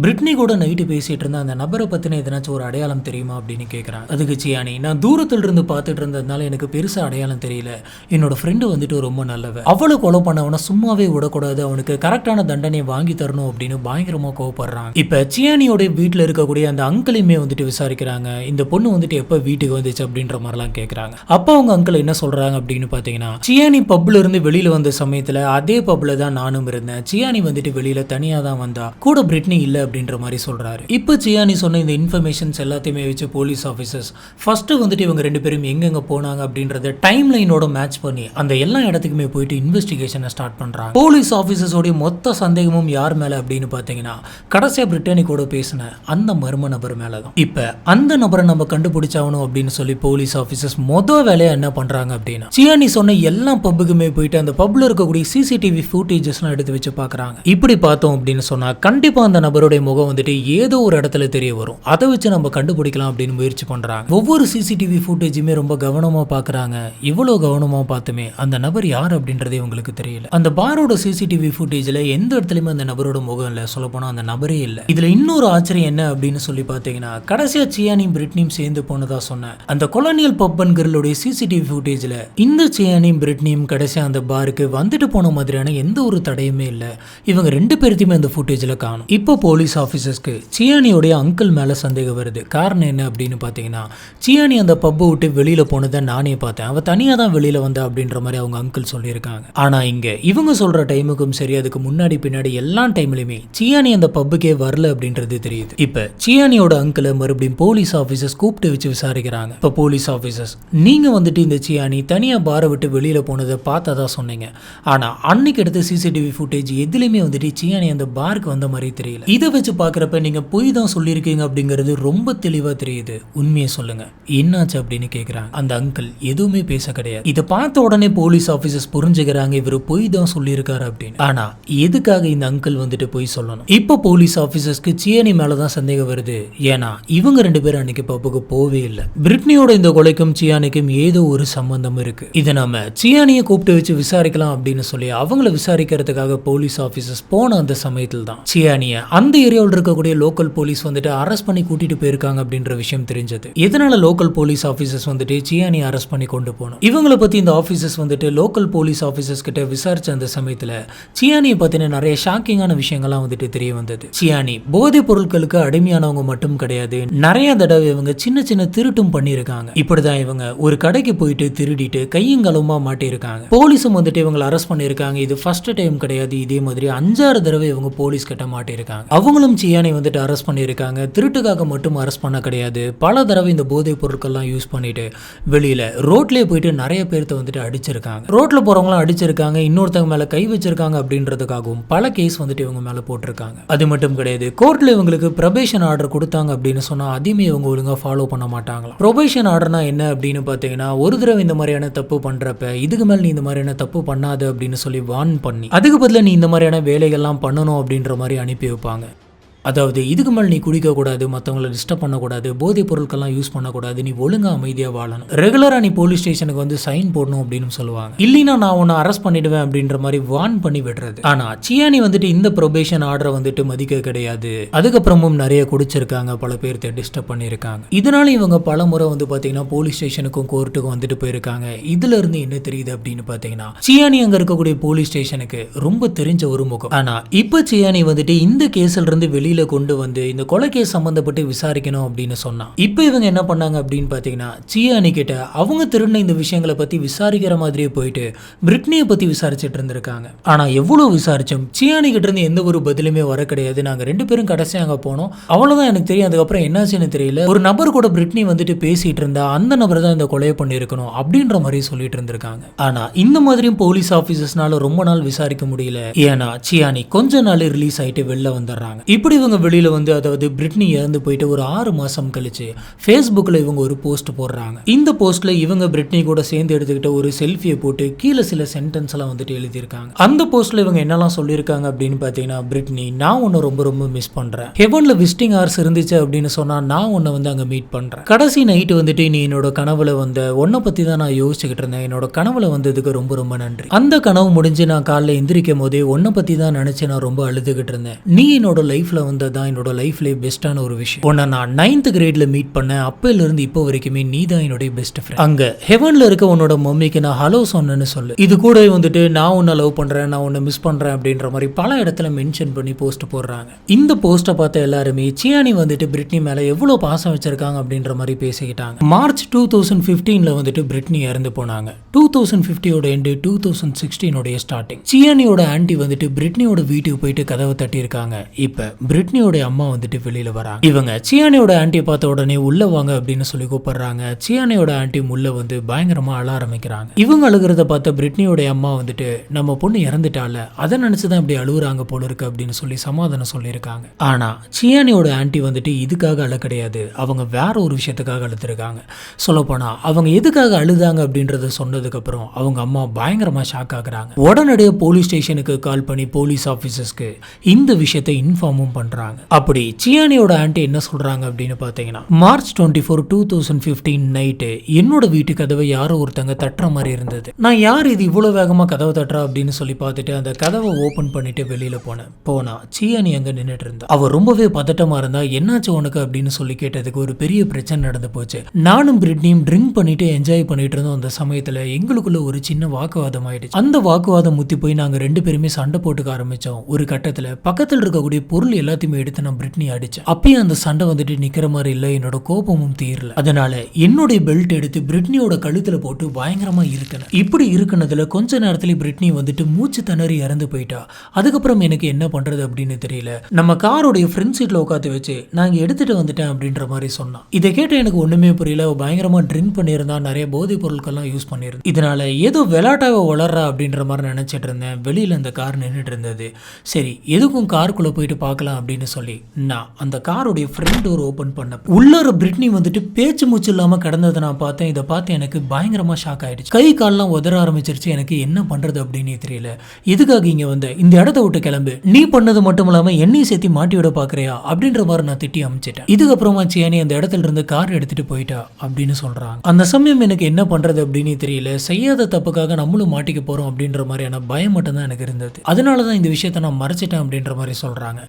பிரிட்னி கூட நைட்டு பேசிட்டு இருந்த அந்த நபரை பத்தின எதனாச்சும் ஒரு அடையாளம் தெரியுமா அப்படின்னு கேட்கறாங்க. அதுக்கு சியானி, நான் தூரத்துல இருந்து பார்த்துட்டு இருந்ததுனால எனக்கு பெருசா அடையாளம் தெரியல. என்னோட ஃப்ரெண்டு வந்துட்டு ரொம்ப நல்லவ, அவளை கொலை பண்ணவன சும்மாவே விடக்கூடாது, அவனுக்கு கரெக்டான தண்டனை வாங்கி தரணும் அப்படின்னு பயங்கரமா கோவப்படுறாங்க. இப்ப சியானியோட வீட்டுல இருக்கக்கூடிய அந்த அங்கிளையுமே வந்துட்டு விசாரிக்கிறாங்க. இந்த பொண்ணு வந்துட்டு எப்ப வீட்டுக்கு வந்துச்சு அப்படின்ற மாதிரிலாம் கேட்கறாங்க. அப்ப அவங்க அங்கிள் என்ன சொல்றாங்க அப்படின்னு பாத்தீங்கன்னா, சியானி பப்ல இருந்து வெளியில வந்த சமயத்துல அதே பப்ல தான் நானும் இருந்தேன். சியானி வந்துட்டு வெளியில தனியா தான் வந்தா, கூட பிரிட்னி இல்ல அப்படின்ற மாதிரி சொல்றாரு. இப்ப சியானி சொன்ன இந்த இன்ஃபர்மேஷன்ஸ் எல்லாத்தையுமே வச்சு போலீஸ் ஆபீசர்ஸ் ஃபர்ஸ்ட் வந்துட்டு இவங்க ரெண்டு பேரும் எங்கெங்க போனாங்க அப்படின்றத டைம் லைனோட மேட்ச் பண்ணி அந்த எல்லா இடத்துக்குமே போயிட்டு இன்வெஸ்டிகேஷனை ஸ்டார்ட் பண்றாங்க. போலீஸ் ஆபீசர்ஸோட மொத்த சந்தேகமும் யார் மேல அப்படின்னு பாத்தீங்கன்னா, கடைசியா பிரிட்டானி கூட பேசின அந்த மர்ம நபர் மேலதான். இப்ப அந்த நபரை நம்ம கண்டுபிடிச்சாகணும் அப்படின்னு சொல்லி போலீஸ் ஆபீசர்ஸ் மொத வேலையா என்ன பண்றாங்க அப்படின்னா, சியானி சொன்ன எல்லா பப்புக்குமே போயிட்டு அந்த பப்ல இருக்கக்கூடிய சிசிடிவி ஃபுட்டேஜஸ்லாம் எடுத்து வச்சு பார்க்குறாங்க. இப்படி பார்த்தோம் அப்படின்னு சொன்னா கண்டிப்பா அந்த நபருடைய முகம் வந்துட்டு ஏதோ ஒரு இடத்துல தெரிய வரும். அதை வச்சு நம்ம கண்டுபிடிக்கலாம் அப்படின்னு முயற்சி பண்றாங்க. ஒவ்வொரு சிசிடிவி ஃபுட்டேஜுமே ரொம்ப கவனமா பார்க்குறாங்க. இவ்வளோ கவனமா பார்த்துமே அந்த நபர் யார் அப்படின்றதே உங்களுக்கு தெரியல. அந்த பாரோட சிசிடிவி ஃபுட்டேஜ்ல எந்த இடத்துலயுமே அந்த நபரோட முகம் இல்லை, சொல்ல போனா அந்த நபரே இல்லை. இதுல இன்னொரு ஆச்சரியம் என்ன அப்படின்னு சொல்லி பார்த்தீங்கன்னா, கடைசியா சியானியும் பிரிட்னியும் சேர்ந்து போனதா சொன்ன அந்த கொலோனியல் பப் அண்ட் கிரிலுடைய சிசிடிவி ஃபுட்டேஜ்ல இந்த சியானியும் பிரிட்னியும் கடைசியா அந்த பாருக்கு வந்துட்டு போன மாதிரியான எந்த ஒரு தடையுமே இல்லை. இவங்க ரெண்டு பேர்த்தையுமே அந்த ஃபுட்டேஜ்ல காணும். இப்போ போலீஸ் ஆஃபீஸர்ஸ்க்கு சியானியோடைய அங்கிள் மேல சந்தேகம் வருது. காரணம் என்ன அப்படின்னு பாத்தீங்கன்னா, சியானி அந்த பப்பை விட்டு வெளியில போனதை நானே பார்த்தேன், அவ தனியா தான் வெளியில வந்தா அப்படின்ற மாதிரி அவங்க அங்கிள் சொல்லியிருக்காங்க. ஆனா இங்க இவங்க சொல்ற டைமுக்கும் சரி அதுக்கு முன்னாடி பின்னாடி எல்லா டைம்லயுமே சியானி அந்த பப்புக்கே வரல அப்படின்றது தெரியுது. இப்ப சியானியோட அங்கிளை மறுபடியும் போலீஸ் ஆஃபீஸர்ஸ் கூப்பிட்டு வச்சு விசாரிக்கிறாங்க. இப்ப போலீஸ் ஆஃபீஸர்ஸ், நீங்க வந்துட்டு இந்த சியானி தனியா பாரை விட்டு வெளியில போனதை பார்த்ததா சொன்னீங்க. ஆனா அன்னைக்கு எடுத்த சிசிடிவி ஃபுட்டேஜ் எதுலையுமே வந்துட்டு சியானி அந்த பார்க்கு வந்த மாதிரி தெரியல. இதை வச்சு பாக்குறப்ப நீங்க பொய் தான் சொல்லியிருக்கீங்க அப்படிங்கிறது ரொம்ப தெளிவா தெரியுது. உண்மையை சொல்லுங்க, என்னாச்சு அப்படின்னு கேக்குறாங்க. அந்த அங்கிள் எதுவுமே பேச கிடையாது. இதை பார்த்த உடனே போலீஸ் ஆபீசர்ஸ் புரிஞ்சுக்கிறாங்க இவர் பொய் தான் சொல்லியிருக்காரு அப்படின்னு. ஆனா எதுக்காக இந்த அங்கிள் வந்துட்டு பொய் சொல்லணும்? இப்ப போலீஸ் ஆபீசர்ஸ்க்கு சியானி மேலதான் சந்தேகம் வருது. ஏன்னா இவங்க 2 பேரும் அன்னைக்கு பப்புக்கு போவே இல்லை. பிரிட்னியோட இந்த கொலைக்கும் சியானிக்கும் ஏதோ ஒரு சம்பந்தம் இருக்கு. இதை நாம சியானியை கூப்பிட்டு வச்சு விசாரிக்கலாம் அப்படின்னு சொல்லி அவங்கள விசாரிக்கிறதுக்காக போலீஸ் ஆபீசர்ஸ் போன அந்த சமயத்தில் தான் சியானிய அந்த ஏரியாவில் இருக்கக்கூடிய லோக்கல் போலீஸ் வந்துட்டு அரெஸ்ட் பண்ணி கூட்டிட்டு போயிருக்காங்க அப்படின்ற விஷயம் தெரிஞ்சது. இதனால லோக்கல் போலீஸ் ஆபீசர்ஸ் வந்துட்டு சியானியை அரெஸ்ட் பண்ணி கொண்டு போனோம். இவங்களை பத்தி இந்த ஆபீசர்ஸ் வந்துட்டு லோக்கல் போலீஸ் ஆபீசர்ஸ் கிட்ட விசாரிச்ச அந்த சமயத்துல சியானியை பத்தின நிறைய ஷாக்கிங்கான விஷயங்கள்லாம் வந்துட்டு தெரிய வந்தது. சியானி போதைப் பொருட்களுக்கு அடிமையானவங்க மட்டும் கிடையாது, நிறைய தடவை இவங்க சின்ன சின்ன திருட்டும் பண்ணியிருக்காங்க. இப்படிதான் இவங்க ஒரு கடைக்கு போயிட்டு திருடிட்டு கையங்கலமா மாட்டியிருக்காங்க. போலீஸும் வந்துட்டு இவங்களை அரெஸ்ட் பண்ணியிருக்காங்க. இது ஃபர்ஸ்ட் டைம் கிடையாது, இதே மாதிரி 5-6 தடவை இவங்க போலீஸ் கிட்ட மாட்டியிருக்காங்க. அவங்களும் சியானி வந்துட்டு அரெஸ்ட் பண்ணியிருக்காங்க. திருட்டுக்காக மட்டும் அரெஸ்ட் பண்ண கிடையாது, பல தடவை இந்த போதைப் பொருட்கள்லாம் யூஸ் பண்ணிட்டு வெளியில ரோட்லயே போயிட்டு நிறைய பேர்த்த வந்துட்டு அடிச்சிருக்காங்க. ரோட்ல போறவங்களாம் அடிச்சிருக்காங்க, இன்னொருத்தவங்க மேல கை வச்சிருக்காங்க அப்படின்றதுக்காகவும் பல கேஸ் வந்துட்டு இவங்க மேல போட்டிருக்காங்க. அது மட்டும் கிடையாது, கோர்ட்ல இவங்களுக்கு ப்ரொபேஷன் ஆர்டர் கொடுத்தாங்க அப்படின்னு சொன்னா அதையுமே இவங்க ஒழுங்கா ஃபாலோ பண்ண மாட்டாங்களா. ப்ரொபேஷன் ஆர்டர்னா என்ன அப்படின்னு பாத்தீங்கன்னா, ஒரு தடவை இந்த மாதிரியான தப்பு பண்றப்ப இதுக்கு மேல நீ இந்த மாதிரியான தப்பு பண்ணாது அப்படின்னு சொல்லி வார்ன் பண்ணி அதுக்கு பதிலா நீ இந்த மாதிரியான வேலைகள்லாம் பண்ணணும் அப்படின்ற மாதிரி அனுப்பி வைப்பாங்க. அதாவது இதுக்கு மேல் நீ குடிக்கக்கூடாது, மற்றவங்களை டிஸ்டர்ப் பண்ணக்கூடாது, போதைப் பொருட்கள்லாம் யூஸ் பண்ணக்கூடாது, நீ ஒழுங்கா அமைதியாக வாழணும், ரெகுலராக நீ போலீஸ் ஸ்டேஷனுக்கு வந்து சைன் போடணும் அப்படின்னு சொல்லுவாங்க. இல்லைன்னா நான் உன்னை அரெஸ்ட் பண்ணிடுவேன் அப்படின்ற மாதிரி வார்ன் பண்ணி விடுறது. ஆனால் சியானி வந்துட்டு இந்த ப்ரொபேஷன் ஆர்டரை வந்துட்டு மதிக்க கிடையாது. அதுக்கப்புறமும் நிறைய குடிச்சிருக்காங்க, பல பேர்த்த டிஸ்டர்ப் பண்ணியிருக்காங்க. இதனால இவங்க பல முறை வந்து பார்த்தீங்கன்னா போலீஸ் ஸ்டேஷனுக்கும் கோர்ட்டுக்கும் வந்துட்டு போயிருக்காங்க. இதுல இருந்து என்ன தெரியுது அப்படின்னு பார்த்தீங்கன்னா, சியானி அங்கே இருக்கக்கூடிய போலீஸ் ஸ்டேஷனுக்கு ரொம்ப தெரிஞ்ச ஒரு முகம். ஆனால் இப்போ சியானி வந்துட்டு இந்த கேஸ்ல இருந்து வெளியில கொண்டு வந்து இந்த கொலை கேஸ் சம்பந்தப்பட்டு விசாரிக்கணும் அப்படின்னு சொன்னா இப்போ இவங்க என்ன பண்ணாங்க அப்படின்னு பாத்தீங்கன்னா, சியானி கிட்ட அவங்க திருடின இந்த விஷயங்களை பத்தி விசாரிக்கிற மாதிரியே போயிட்டு பிரிட்னியை பத்தி விசாரிச்சுட்டு இருந்திருக்காங்க. ஆனா எவ்வளவு விசாரிச்சோம் சியானி கிட்ட இருந்து எந்த ஒரு பதிலுமே வர கிடையாது. நாங்க 2 பேரும் கடைசியா அங்க போனோம், அவ்வளவுதான் எனக்கு தெரியும், அதுக்கப்புறம் என்னாச்சுன்னு தெரியல. ஒரு நபர் கூட பிரிட்னி வந்துட்டு பேசிட்டு இருந்தா அந்த நபர் தான் இந்த கொலையை பண்ணிருக்கணும் அப்படின்ற மாதிரி சொல்லிட்டு இருந்திருக்காங்க. ஆனா இந்த மாதிரியும் போலீஸ் ஆபீசர்ஸ்னால ரொம்ப நாள் விசாரிக்க முடியல. ஏன்னா சியானி கொஞ்ச நாள் ரிலீஸ் ஆயிட்டு வெளில வந்துடுறாங்க. இப்படி இவங்க வெளியில வந்து, அதாவது பிரிட்னி இறந்து போயிட்டு ஒரு 6 மாசம் கழிச்சு ஃபேஸ்புக்கில் இவங்க ஒரு போஸ்ட் போடுறாங்க. இந்த போஸ்ட்ல இவங்க பிரிட்னி கூட சேர்ந்து எடுத்துக்கிட்ட ஒரு செல்ஃபியை போட்டு கீழே சில சென்டென்ஸ் எல்லாம் வந்துட்டு எழுதியிருக்காங்க. அந்த போஸ்ட்ல இவங்க என்னெல்லாம் சொல்லியிருக்காங்க அப்படின்னு பார்த்தீங்கன்னா, பிரிட்னி நான் உன்னை ரொம்ப ரொம்ப மிஸ் பண்றேன், ஹெவன்ல விசிட்டிங் ஹவர்ஸ் இருந்துச்சு அப்படின்னு சொன்னா நான் உன்னை வந்து அங்கே மீட் பண்றேன், கடைசி நைட்டு வந்துட்டு நீ என்னோட கனவுல வந்த உன்னை பத்தி தான் நான் யோசிச்சுக்கிட்டு இருந்தேன், என்னோட கனவுல வந்ததுக்கு ரொம்ப ரொம்ப நன்றி, அந்த கனவு முடிஞ்சு நான் காலைல எந்திரிக்கும் போதே உன்னை பத்தி தான் நினைச்சு நான் ரொம்ப அழுதுகிட்டு இருந்தேன், நீ என்னோட லைஃப்ல வந்ததான் என்னோட லைஃப்ல பெஸ்டான ஒரு விஷயம், உன்னை நான் 9th கிரேட்ல மீட் பண்ணேன், அப்பையில இருந்து இப்போ வரைக்குமே நீ தான் என்னோட பெஸ்ட் ஃப்ரெண்ட், அங்க ஹெவன்ல இருக்க உன்னோட மம்மிக்கு நான் ஹலோ சொன்னேன்னு சொல்லு, இது கூட வந்துட்டு நான் உன்னை லவ் பண்றேன், நான் உன்னை மிஸ் பண்றேன் அப்படின்ற மாதிரி பல இடத்துல மென்ஷன் பண்ணி போஸ்ட் போடுறாங்க. இந்த போஸ்ட்டை பார்த்த எல்லாருமே சியானி வந்துட்டு பிரிட்னி மேல எவ்வளவு பாசம் வச்சிருக்காங்க அப்படின்ற மாதிரி பேசிக்கிட்டாங்க. மார்ச் 2015ல வந்துட்டு பிரிட்னி இறந்து போனாங்க. 2050ஓட எண்டு 2016ஓட ஸ்டார்டிங். சியானியோட ஆன்டி வந்துட்டு பிரிட்னியோட வீட்டுக்கு போயிட்டு கதவை தட்டி இருக்காங்க. இப்ப பிரிட்னியோட அம்மா வந்துட்டு வெளியில வராங்க. இவங்க சியானியோட ஆன்டியை பார்த்த உடனே உள்ள வாங்க அப்படின்னு சொல்லி கூப்பிடுறாங்க. சியானியோட ஆன்டி உள்ள வந்து பயங்கரமா அழ ஆரம்பிக்கிறாங்க. இவங்க அழுகிறத பார்த்த பிரிட்னியோட அம்மா வந்துட்டு நம்ம பொண்ணு இறந்துட்டால, அதை நினைச்சுதான் இப்படி அழுகுறாங்க போல இருக்கு அப்படின்னு சொல்லி சமாதானம் சொல்லியிருக்காங்க. ஆனா சியானியோட ஆன்டி வந்துட்டு இதுக்காக அழ கிடையாது, அவங்க வேற ஒரு விஷயத்துக்காக அழுத்திருக்காங்க. சொல்லப்போனா அவங்க எதுக்காக அழுதாங்க அப்படின்றத சொன்னதுக்கு அப்புறம் அவங்க அம்மா பயங்கரமா ஷாக் ஆகுறாங்க. உடனடியே போலீஸ் ஸ்டேஷனுக்கு கால் பண்ணி போலீஸ் ஆபீசர்ஸ்க்கு இந்த விஷயத்தை இன்ஃபார்மும் பண்றாங்க. அப்படி சியானியோட ஆன்டி என்ன சொல்றாங்க அப்படின்னு பாத்தீங்கன்னா, மார்ச் 24, 2015 நைட்டு என்னோட வீட்டு கதவை யாரோ ஒருத்தங்க தட்டுற மாதிரி இருந்தது. நான் யார் இது இவ்வளவு வேகமா கதவை தட்டுறா அப்படின்னு சொல்லி பார்த்துட்டு அந்த கதவை ஓபன் பண்ணிட்டு வெளியில போனா சியானி அங்க நின்னுட்டு இருந்தா. அவ ரொம்பவே பதட்டமா இருந்தா. என்னாச்சு உனக்கு அப்படின்னு சொல்லி கேட்டதுக்கு ஒரு பெரிய பிரச்சனை நடந்து போச்சு, நானும் பிரிட்னியும் ட்ரிங்க் பண்ணிட்டு என்ஜாய் பண்ணிட்டு இருந்தோம், அந்த சமயத்துல எங்களுக்குள்ள ஒரு சின்ன வாக்குவாதம் ஆயிடுச்சு, அந்த வாக்குவாதம் முத்தி போய் நாங்க 2 பேருமே சண்டை போட்டுக்க ஆரம்பிச்சோம். ஒரு கட்டத்துல பக்கத்துல இருக்கக்கூடிய பொருள் எல்லாத்தையும் எல்லாத்தையுமே எடுத்து நான் பிரிட்னி அடிச்சேன். அப்பயும் அந்த சண்டை வந்துட்டு நிக்கிற மாதிரி இல்ல, என்னோட கோபமும் தீரல. அதனால என்னுடைய பெல்ட் எடுத்து பிரிட்னியோட கழுத்துல போட்டு பயங்கரமா இருக்கணும். இப்படி இருக்குனதுல கொஞ்ச நேரத்துல பிரிட்னி வந்துட்டு மூச்சு திணறி இறந்து போயிட்டா. அதுக்கப்புறம் எனக்கு என்ன பண்றது அப்படின்னு தெரியல. நம்ம காரோடைய ஃப்ரண்ட் சீட்ல உட்காந்து வச்சு நான் இங்க எடுத்துட்டு வந்துட்டேன் அப்படின்ற மாதிரி சொன்னான். இதை கேட்ட எனக்கு ஒண்ணுமே புரியல. பயங்கரமா ட்ரிங்க் பண்ணியிருந்தா, நிறைய போதைப் பொருட்கள்லாம் யூஸ் பண்ணியிருந்தேன். இதனால ஏதோ விளையாட்டாவை வளர்றா அப்படின்ற மாதிரி நினைச்சிட்டு இருந்தேன். வெளியில அந்த கார் நின்றுட்டு இருந்தது. சரி, எதுக்கும் காருக்குள்ள போயிட்டு பார்க்கலாம் அப்படின்னு சொல்லி நான் அந்த காரோடைய ஃப்ரண்ட் டோர் ஓபன் பண்ண உள்ளார பிரிட்னி வந்துட்டு பேச்சு மூச்சு இல்லாம கிடந்ததை நான் பார்த்தேன். இதை பார்த்து எனக்கு பயங்கரமா ஷாக் ஆயிடுச்சு. கை கால்லாம் உதற ஆரம்பிச்சிருச்சு. எனக்கு என்ன பண்றது அப்படின்னு தெரியல. எதுக்காக இங்க வந்த, இந்த இடத்த விட்டு கிளம்பு, நீ பண்ணது மட்டும் இல்லாம என்னையும் சேர்த்து மாட்டி விட பாக்குறியா அப்படின்ற மாதிரி நான் திட்டி அமைச்சிட்டேன். இதுக்கப்புறமா சியானி அந்த இடத்துல இருந்து கார் எடுத்துட்டு போயிட்டா அப்படின்னு சொல்றாங்க. அந்த சமயம் எனக்கு என்ன பண்றது அப்படின்னு தெரியல. செய்யாத தப்புக்காக நம்மளும் மாட்டிக்க போறோம் அப்படின்ற மாதிரியான பயம் மட்டும் தான் எனக்கு இருந்தது. அதனாலதான் இந்த விஷயத்த நான் மறைச்சிட்டேன் அப்படின்ற மாதிரி சொல்றாங்க.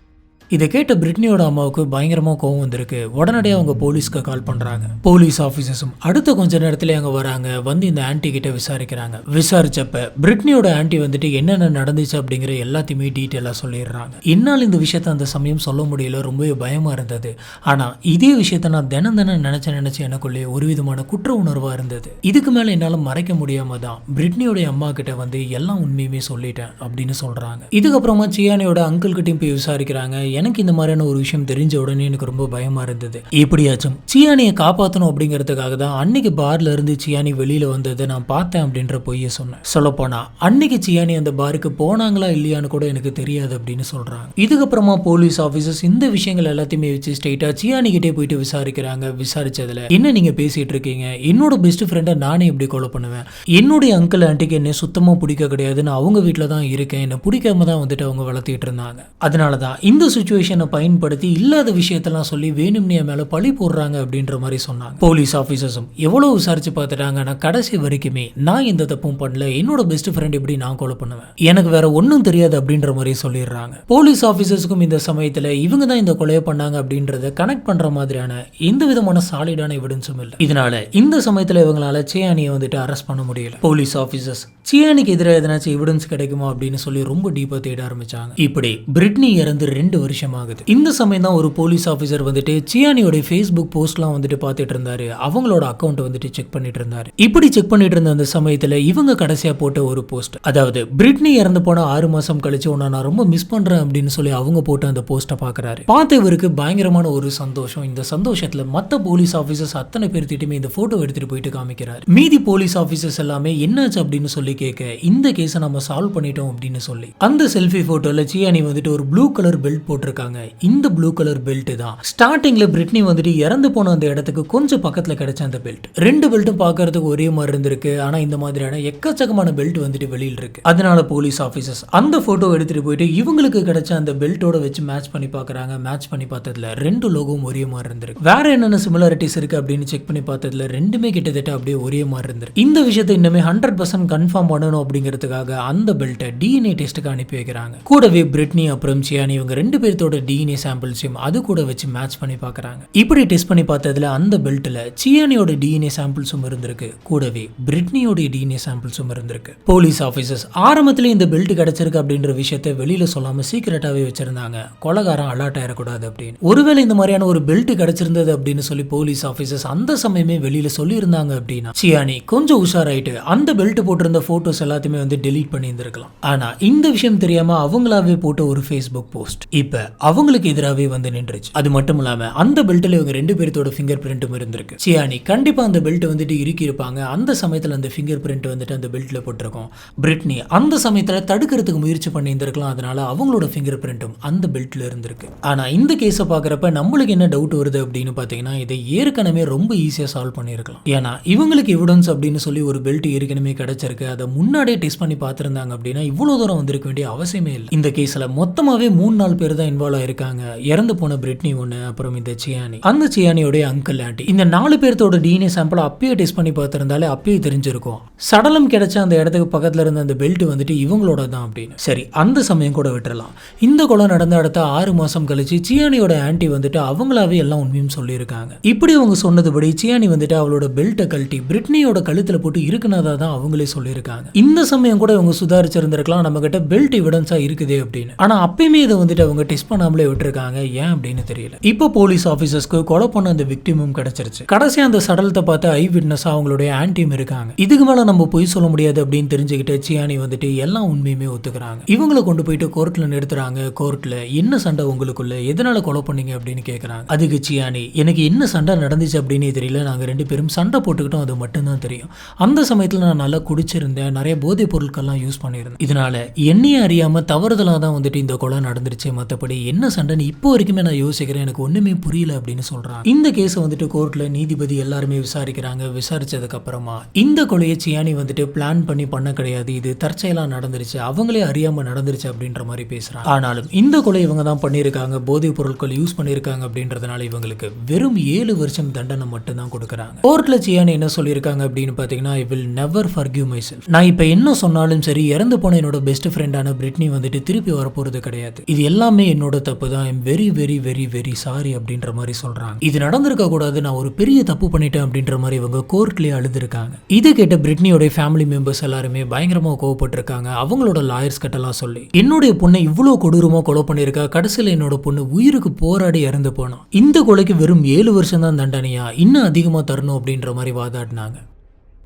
இதை கேட்ட பிரிட்னியோட அம்மாவுக்கு பயங்கரமா கோவம் வந்திருக்கு. உடனடியாக அவங்க போலீஸ்க்கு கால் பண்றாங்க. போலீஸ் ஆஃபீஸர்ஸும் அடுத்த கொஞ்ச நேரத்துல அங்க வராங்க. வந்து இந்த ஆன்டி கிட்ட விசாரிக்கிறாங்க. விசாரிச்சப்ப பிரிட்னியோட ஆன்டி வந்துட்டு என்னென்ன நடந்துச்சு அப்படிங்கிற எல்லாத்தையுமே டீட்டெயிலா சொல்லிடுறாங்க. என்னால் இந்த விஷயத்த அந்த சமயம் சொல்ல முடியல, ரொம்பவே பயமா இருந்தது. ஆனா இதே விஷயத்த நான் தினம் நினைச்சு எனக்குள்ளே ஒரு விதமான குற்ற உணர்வா இருந்தது. இதுக்கு மேல என்னால மறைக்க முடியாம தான் பிரிட்னியோட அம்மா கிட்ட வந்து எல்லா உண்மையுமே சொல்லிட்டேன் அப்படின்னு சொல்றாங்க. இதுக்கப்புறமா சியானியோட அங்கிள் கிட்டையும் போய் விசாரிக்கிறாங்க. எனக்கு இந்த மாதிரியான ஒரு விஷயம் தெரிஞ்ச உடனே எனக்கு ரொம்ப பயமா இருந்தது. எப்படியாச்சும் சியானியை காப்பாற்றணும் அப்படிங்கிறதுக்காக தான் அன்னைக்கு பார்ல இருந்து சியானி வெளியில வந்ததை நான் பார்த்தேன் அப்படின்ற பொய்ய சொன்னேன். சொல்லப்போனா அன்னைக்கு சியானி அந்த பாருக்கு போனாங்களா இல்லையான்னு கூட எனக்கு தெரியாது அப்படின்னு சொல்றாங்க. இதுக்கப்புறமா போலீஸ் ஆபீசர்ஸ் இந்த விஷயங்கள் எல்லாத்தையுமே வச்சு ஸ்ட்ரைட்டா சியானி கிட்டே போயிட்டு விசாரிக்கிறாங்க. விசாரிச்சதுல என்ன நீங்க பேசிட்டு இருக்கீங்க, என்னோட பெஸ்ட் ஃப்ரெண்டை நானே எப்படி கொலை பண்ணுவேன், என்னுடைய அங்கிள் ஆண்டிக்கு என்ன சுத்தமா பிடிக்க கிடையாது, நான் அவங்க வீட்டில் தான் இருக்கேன், என்ன பிடிக்காம தான் வந்துட்டு அவங்க வளர்த்திட்டு இருந்தாங்க. அதனாலதான் இந்த சிச்சுவேஷனை பயன்படுத்தி இல்லாத விஷயத்தெல்லாம் சொல்லி வேணும்னே மேல பழி போடுறாங்க அப்படின்ற மாதிரி சொன்னாங்க. போலீஸ் ஆபீசர்ஸும் எவ்வளவு விசாரிச்சு பார்த்துட்டாங்க. நான் கடைசி வரைக்குமே நான் எந்த தப்பும் பண்ணல, என்னோட பெஸ்ட் ஃப்ரெண்ட் எப்படி நான் கொலை பண்ணுவேன், எனக்கு வேற ஒன்றும் தெரியாது அப்படின்ற மாதிரி சொல்லிடுறாங்க. போலீஸ் ஆபீசர்ஸுக்கும் இந்த சமயத்துல இவங்க தான் இந்த கொலையை பண்ணாங்க அப்படின்றத கனெக்ட் பண்ற மாதிரியான எந்த விதமான சாலிடான எவிடன்ஸும் இல்லை. இதனால இந்த சமயத்துல இவங்களால சியானியை வந்துட்டு அரெஸ்ட் பண்ண முடியல. போலீஸ் ஆபீசர்ஸ் சியானிக்கு எதிராக எதனாச்சும் எவிடன்ஸ் கிடைக்குமா அப்படின்னு சொல்லி ரொம்ப டீப்பா தேட ஆரம்பிச்சாங்க. இப்படி பிரிட்னி இறந்து 2 வருஷம் ஆகுது. இந்த சமயம் தான் ஒரு போலீஸ் ஆபீசர் வந்துட்டு சியானியோட ஃபேஸ்புக் போஸ்ட்லாம் வந்துட்டு பார்த்துட்டு இருந்தாரு. அவங்களோட அக்கௌண்ட் வந்துட்டு செக் பண்ணிட்டு இருந்தாரு. இப்படி செக் பண்ணிட்டு இருந்த அந்த சமயத்துல இவங்க கடைசியா போட்ட ஒரு போஸ்ட், அதாவது பிரிட்னி இறந்து போன 6 மாசம் கழிச்சு உன்னை நான் ரொம்ப மிஸ் பண்றேன் அப்படின்னு சொல்லி அவங்க போட்டு அந்த போஸ்ட்டை பாக்குறாரு. பார்த்த இவருக்கு பயங்கரமான ஒரு சந்தோஷம். இந்த சந்தோஷத்துல மத்த போலீஸ் ஆபீசர்ஸ் அத்தனை பேர்த்திட்டுமே இந்த போட்டோ எடுத்துட்டு போயிட்டு காமிக்கிறாரு. மீதி போலீஸ் ஆபீசர்ஸ் எல்லாமே என்னாச்சு அப்படின்னு சொல்லி கேட்க, இந்த கேஸை நம்ம சால்வ் பண்ணிட்டோம் அப்படின்னு சொல்லி அந்த செல்ஃபி போட்டோல சியானி வந்துட்டு ஒரு ப்ளூ கலர் பெல்ட் போட்டிருக்காங்க. இந்த ப்ளூ கலர் பெல்ட் தான் ஸ்டார்டிங்ல பிரிட்னி வந்துட்டு இறந்து போன அந்த இடத்துக்கு கொஞ்சம் பக்கத்துல கிடைச்ச அந்த பெல்ட். 2 பெல்ட்டும் பார்க்கறதுக்கு ஒரே மாதிரி இருந்திருக்கு. ஆனா இந்த மாதிரியான எக்கச்சக்கமான பெல்ட் வந்துட்டு வெளியில இருக்கு. அதனால போலீஸ் ஆபீசர்ஸ் அந்த போட்டோ எடுத்துட்டு போயிட்டு இவங்களுக்கு கிடைச்ச அந்த பெல்ட்டோட வச்சு மேட்ச் பண்ணி பார்க்கறாங்க. மேட்ச் பண்ணி பார்த்ததுல 2 லோகோவும் ஒரே மாதிரி இருந்திருக்கு. வேற என்னென்ன சிமிலாரிட்டிஸ் இருக்கு அப்படின்னு செக் பண்ணி பார்த்ததுல ரெண்டுமே கிட்டத்தட்ட அப்படியே ஒரே மாதிரி இருந்திருக்கு. இந்த விஷயத்தை இன்னுமே 100% கன்ஃபார்ம் பண்ணணும் அப்படிங்கிறதுக்காக அந்த பெல்ட்டை டிஎன்ஏ டெஸ்ட்டுக்கு அனுப்பி வைக்கிறாங்க. கூடவே பிரிட்னி அப்புறம் சியானி இவங்க 2 பேர்த்தோட டிஎன்ஏ சாம்பிள்ஸையும் அது கூட வச்சு மேட்ச் பண்ணி பார்க்கறாங்க. இப்படி டெஸ்ட் பண்ணி பார்த்ததுல அந்த பெல்ட்ல சியானியோட டிஎன்ஏ சாம்பிள்ஸும் இருந்திருக்கு. கூடவே பிரிட்னியோட டிஎன்ஏ சாம்பிள்ஸும் இருந்திருக்கு. போலீஸ் ஆபீசர்ஸ் ஆரம்பத்துல இந்த பெல்ட் கிடைச்சிருக்கு அப்படின்ற விஷயத்தை வெளியில சொல்லாம சீக்கிரட்டாவே வச்சிருந்தாங்க. கொலகாரன் அலர்ட் ஆயிடக்கூடாது அப்படின்னு. ஒருவேளை இந்த மாதிரியான ஒரு பெல்ட் கிடைச்சிருந்தது அப்படின்னு சொல்லி போலீஸ் ஆபீசர்ஸ் அந்த சமயமே வெளியில சொல்லி இருந்தாங்க அப்படின்னா சியானி கொஞ்சம் உஷாராயிட்டு அந்த பெல்ட் போட்டிருந்த போட்டோஸ் எல்லாத்தையுமே வந்து டெலீட் பண்ணி இருந்திருக்கலாம். ஆனா இந்த விஷயம் தெரியாம அவங்களாவே போட்ட ஒரு ஃபேஸ்புக் போஸ்ட் இப்ப அவங்களுக்கு எதிராகவே வந்து நின்றுச்சு. அது மட்டும் இல்லாம அந்த பெல்ட்ல இவங்க 2 பேர்த்தோட ஃபிங்கர் பிரிண்ட்டும் இருந்திருக்கு. சியானி கண்டிப்பா அந்த பெல்ட் வந்துட்டு இறுக்கி இருப்பாங்க. அந்த சமயத்துல அந்த ஃபிங்கர் பிரிண்ட் வந்துட்டு அந்த பெல்ட்ல போட்டிருக்கும். பிரிட்னி அந்த சமயத்துல தடுக்கிறதுக்கு முயற்சி பண்ணி இருந்திருக்கலாம். அதனால அவங்களோட ஃபிங்கர் பிரிண்ட்டும் அந்த பெல்ட்ல இருந்திருக்கு. ஆனா இந்த கேஸை பாக்குறப்ப நம்மளுக்கு என்ன டவுட் வருது அப்படின்னு பாத்தீங்கன்னா இதை ஏற்கனவே ரொம்ப ஈஸியா சால்வ் பண்ணிருக்கலாம். ஏன்னா இவங்களுக்கு எவிடன்ஸ் அப்படின்னு சொல்லி ஒரு பெல்ட் ஏற்கனவே கிடைச்சிருக்கு. அதை முன்னாடியே டெஸ்ட் பண்ணி பார்த்திருந்தாங்க அப்படின்னா இவ்வளவு தூரம் வந்திருக்க வேண்டிய அவசியமே இல்லை. இந்த கேஸ்ல மொத்தமாவே 3-4 பேர் தான் இன்வால்வ் ஆயிருக்காங்க. இறந்து போன பிரிட்னி ஒண்ணு, அப்புறம் இந்த சியானி, அந்த சியானியோட அங்கிள் ஆண்டி. இந்த 4 பேர்த்தோட டிஎன்ஏ சாம்பிள் அப்பயே டெஸ்ட் பண்ணி பார்த்திருந்தாலே அப்பயே தெரிஞ்சிருக்கும். சடலம் கிடைச்ச அந்த இடத்துக்கு பக்கத்துல இருந்த அந்த பெல்ட் வந்துட்டு இவங்களோட தான் அப்படின்னு. சரி, அந்த சமயம் கூட விட்டுறலாம். இந்த கொலை நடந்த அடுத்த 6 மாசம் கழிச்சு சியானியோட ஆண்டி வந்துட்டு அவங்களாவே எல்லாம் உண்மையும் சொல்லியிருக்காங்க. இப்படி அவங்க சொன்னதுபடி சியானி வந்துட்டு அவளோட பெல்ட்டை கழட்டி பிரிட்னியோட கழுத்துல போட்டு இருக்குனதா தான் அவங்களே சொல்லியிருக்காங்க. இந்த சமயம் கூட இவங்க சுதாரிச்சிருந்திருக்கலாம், நம்ம கிட்ட பெல்ட் எவிடன்ஸா இருக்குதே அப்படின்னு. ஆனா அப்பயுமே இதை வந்துட்டு அவங்க டெஸ்ட் டெஸ்ட் பண்ணாமலே விட்டுருக்காங்க. ஏன் அப்படின்னு தெரியல. இப்போ போலீஸ் ஆபீசர்ஸ்க்கு கொலை பண்ண அந்த விக்டிமும் கிடைச்சிருச்சு. கடைசி அந்த சடலத்தை பார்த்து ஐ விட்னஸ் அவங்களுடைய ஆன்டியும் இருக்காங்க. இதுக்கு மேல நம்ம பொய் சொல்ல முடியாது அப்படின்னு தெரிஞ்சுக்கிட்டு சியானி வந்துட்டு எல்லா உண்மையுமே ஒத்துக்கிறாங்க. இவங்களை கொண்டு போயிட்டு கோர்ட்ல நிறுத்துறாங்க. கோர்ட்ல என்ன சண்டை உங்களுக்குள்ள, எதனால கொலை பண்ணீங்க அப்படின்னு கேட்கறாங்க. அதுக்கு சியானி, எனக்கு என்ன சண்டை நடந்துச்சு அப்படின்னு தெரியல, நாங்க 2 பேரும் சண்டை போட்டுக்கிட்டோம், அது மட்டும் தான் தெரியும். அந்த சமயத்துல நான் நல்லா குடிச்சிருந்தேன், நிறைய போதைப் பொருட்கள்லாம் யூஸ் பண்ணியிருந்தேன். இதனால என்னையே அறியாம தவறுதலா தான் வந்துட்டு இந்த கொலை நடந்துருச்சு. மற்றபடி என்ன சண்டைன்னு இப்போ வரைக்குமே நான் யோசிக்கிறேன், எனக்கு ஒண்ணுமே புரியல அப்படின்னு சொல்றாங்க. இந்த கேஸை வந்துட்டு கோர்ட்ல நீதிபதி எல்லாருமே விசாரிக்கிறாங்க. விசாரிச்சதுக்கு அப்புறமா இந்த கொலையை சியானி வந்துட்டு பிளான் பண்ணி பண்ண கிடையாது, இது தற்செயலா நடந்துருச்சு, அவங்களே அறியாம நடந்துருச்சு அப்படின்ற மாதிரி பேசுறாங்க. ஆனாலும் இந்த கொலை இவங்க தான் பண்ணியிருக்காங்க, போதைப் பொருட்கள் யூஸ் பண்ணியிருக்காங்க அப்படின்றதுனால இவங்களுக்கு வெறும் 7 வருஷம் தண்டனை மட்டும் தான் கொடுக்குறாங்க. கோர்ட்ல சியானி என்ன சொல்லியிருக்காங்க அப்படின்னு பாத்தீங்கன்னா, I will never forgive myself. நான் இப்ப என்ன சொன்னாலும் சரி, இறந்து போன என்னோட பெஸ்ட் ஃப்ரெண்டான பிரிட்னி வந்துட்டு திருப்பி வரப்போறது கிடையாது, இது எல்லாமே என்னோட தப்பு தான், I'm very very very very sorry அப்படின்ற மாதிரி சொல்றாங்க. இது நடந்திருக்க கூடாது, நான் ஒரு பெரிய தப்பு பண்ணிட்டேன் அப்படின்ற மாதிரி இவங்க கோர்ட்லயே அழுதுருக்காங்க. இதை கேட்ட பிரிட்னியோட ஃபேமிலி மெம்பர்ஸ் எல்லாருமே பயங்கரமா கோவப்பட்டிருக்காங்க. அவங்களோட லாயர்ஸ் கிட்டலாம் சொல்லி, என்னுடைய பொண்ணை இவ்வளவு கொடூரமா கொலை பண்ணிருக்கா, கடைசியில் என்னோட பொண்ணு உயிருக்கு போராடி இறந்து போனோம், இந்த கொலைக்கு வெறும் 7 வருஷம் தான் தண்டனையா, இன்னும் அதிகமா தரணும் அப்படின்ற மாதிரி வாதாடினாங்க.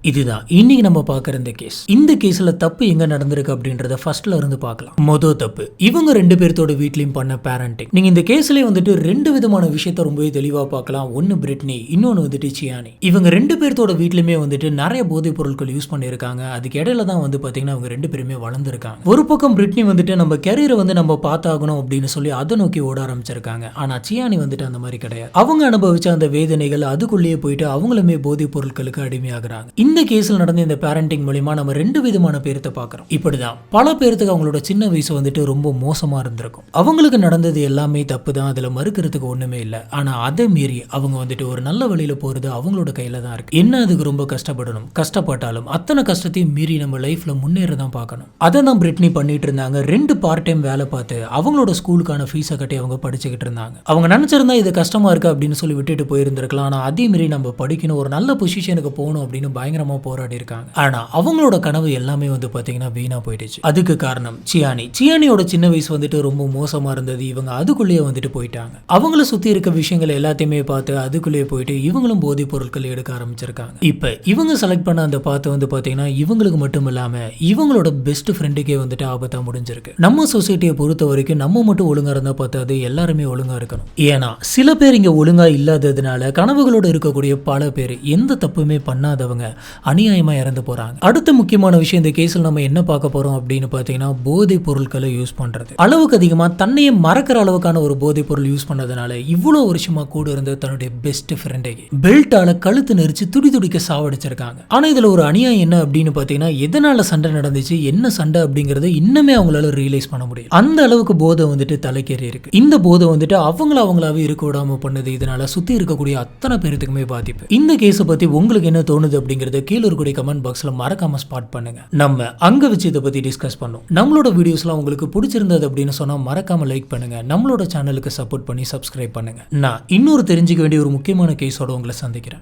இதுதான் இன்னைக்கு நம்ம பார்க்குற இந்த கேஸ். இந்த கேஸ்ல தப்பு எங்க நடந்திருக்கு அப்படின்றத ஃபர்ஸ்ட்ல இருந்து பார்க்கலாம். மொதல் தப்பு இவங்க 2 பேர்த்தோட வீட்லயும் பண்ண பேரண்டிங். நீங்க இந்த கேஸ்லயே வந்துட்டு 2 விதமான விஷயத்த ரொம்பவே தெளிவா பார்க்கலாம். ஒன்னு பிரிட்னி, இன்னொன்னு வந்துட்டு சியானி. இவங்க 2 பேர்த்தோட வீட்லயுமே வந்துட்டு நிறைய போதைப் பொருட்கள் யூஸ் பண்ணியிருக்காங்க. அதுக்கு இடையில தான் வந்து பாத்தீங்கன்னா அவங்க 2 பேருமே வளர்ந்துருக்காங்க. ஒரு பக்கம் பிரிட்னி வந்துட்டு நம்ம கேரியரை வந்து நம்ம பார்த்தாகணும் அப்படின்னு சொல்லி அதை நோக்கி ஓட ஆரம்பிச்சிருக்காங்க. ஆனா சியானி வந்துட்டு அந்த மாதிரி கிடையாது. அவங்க அனுபவிச்ச அந்த வேதனைகள் அதுக்குள்ளேயே போயிட்டு அவங்களுமே போதைப் பொருட்களுக்கு அடிமையாகிறாங்க. இந்த கேஸ்ல நடந்த இந்த பேரண்டிங் மூலமா நம்ம 2 விதமான பேரத்தை பார்க்கிறோம். இப்படிதான் பல பேருக்கு அவங்களோட சின்ன வயசு வந்துட்டு ரொம்ப மோசமா இருந்திருக்கும். அவங்களுக்கு நடந்தது எல்லாமே தப்பு தான், அதுல மறுக்கிறதுக்கு ஒண்ணுமே இல்லை. ஆனா அதை மீறி அவங்க வந்துட்டு ஒரு நல்ல வழியில போறது அவங்களோட கையில தான் இருக்கு. என்ன அதுக்கு ரொம்ப கஷ்டப்படணும், கஷ்டப்பட்டாலும் அத்தனை கஷ்டத்தையும் மீறி நம்ம லைஃப்ல முன்னேறதான் பார்க்கணும். அதை தான் பிரிட்னி பண்ணிட்டு இருந்தாங்க. 2 பார்ட் டைம் வேலை பார்த்து அவங்களோட ஸ்கூலுக்கான ஃபீஸை கட்டி அவங்க படிச்சுக்கிட்டு இருந்தாங்க. அவங்க நினைச்சிருந்தா இது கஷ்டமா இருக்கு அப்படின்னு சொல்லி விட்டுட்டு போயிருந்திருக்கலாம். ஆனா அதே மீறி நம்ம படிக்கணும், ஒரு நல்ல பொசிஷனுக்கு போகணும் அப்படின்னு பயங்கரமா போராடி இருக்காங்க. ஆனா அவங்களோட கனவு எல்லாமே வந்து பாத்தீங்கன்னா வீணா போயிடுச்சு. அதுக்கு காரணம் சியானி. சியானியோட சின்ன வயசு வந்துட்டு ரொம்ப மோசமா இருந்தது. இவங்க அதுக்குள்ளேயே வந்துட்டு போயிட்டாங்க. அவங்கள சுத்தி இருக்க விஷயங்கள் எல்லாத்தையுமே பார்த்து அதுக்குள்ளேயே போயிட்டு இவங்களும் போதைப் பொருட்கள் எடுக்க ஆரம்பிச்சிருக்காங்க. இப்ப இவங்க செலக்ட் பண்ண அந்த பாத்து வந்து பாத்தீங்கன்னா இவங்களுக்கு மட்டும் இல்லாம இவங்களோட பெஸ்ட் ஃப்ரெண்டுக்கே வந்துட்டு ஆபத்தா முடிஞ்சிருக்கு. நம்ம சொசைட்டியை பொறுத்த வரைக்கும் நம்ம மட்டும் ஒழுங்கா இருந்தா பார்த்தாது, எல்லாருமே ஒழுங்கா இருக்கணும். ஏன்னா சில பேர் இங்க ஒழுங்கா இல்லாததுனால கனவுகளோட இருக்கக்கூடிய பல பேர் எந்த தப்புமே பண்ணாதவங்க அநியாயமா இறந்து போறாங்க. அடுத்த முக்கியமான விஷயம் இந்த கேஸ்ல நம்ம என்ன பார்க்க போறோம் அப்படின்னு பாத்தீங்கன்னா போதைப் பொருட்களை யூஸ் பண்றது. அளவுக்கு அதிகமா தன்னையே மறக்கிற அளவுக்கான ஒரு போதைப் பொருள் யூஸ் பண்ணதுனால இவ்வளவு வருஷமா கூட இருந்த தன்னுடைய பெஸ்ட் ஃப்ரெண்டை பெல்ட்டால கழுத்து நெரிச்சு துடி துடிக்க சாவடிச்சிருக்காங்க. ஆனா இதுல ஒரு அநியாயம் என்ன அப்படின்னு பாத்தீங்கன்னா எதனால சண்டை நடந்துச்சு, என்ன சண்டை அப்படிங்கறத இன்னுமே அவங்களால ரியலைஸ் பண்ண முடியும். அந்த அளவுக்கு போதை வந்துட்டு தலைக்கேறி இருக்கு. இந்த போதை வந்துட்டு அவங்களாவே இருக்க விடாம பண்ணுது. இதனால சுத்தி இருக்கக்கூடிய அத்தனை பேருக்குமே பாதிப்பு. இந்த கேஸை பத்தி உங்களுக்கு என்ன தோணுது அப்படிங்கறத கீழே இருக்கக்கூடிய கமெண்ட் பாக்ஸ்ல மறக்காம ஸ்பாட் பண்ணுங்க. நம்ம அங்க வச்சு இதை பத்தி டிஸ்கஸ் பண்ணோம். நம்மளோட வீடியோஸ்லாம் உங்களுக்கு பிடிச்சிருந்தது அப்படின்னு சொன்னா மறக்காம லைக் பண்ணுங்க. நம்மளோட சேனலுக்கு சப்போர்ட் பண்ணி சப்ஸ்கிரைப் பண்ணுங்க. நான் இன்னொரு தெரிஞ்சுக்க வேண்டிய ஒரு முக்கியமான கேஸோட உங்களை சந்திக்கிறேன்.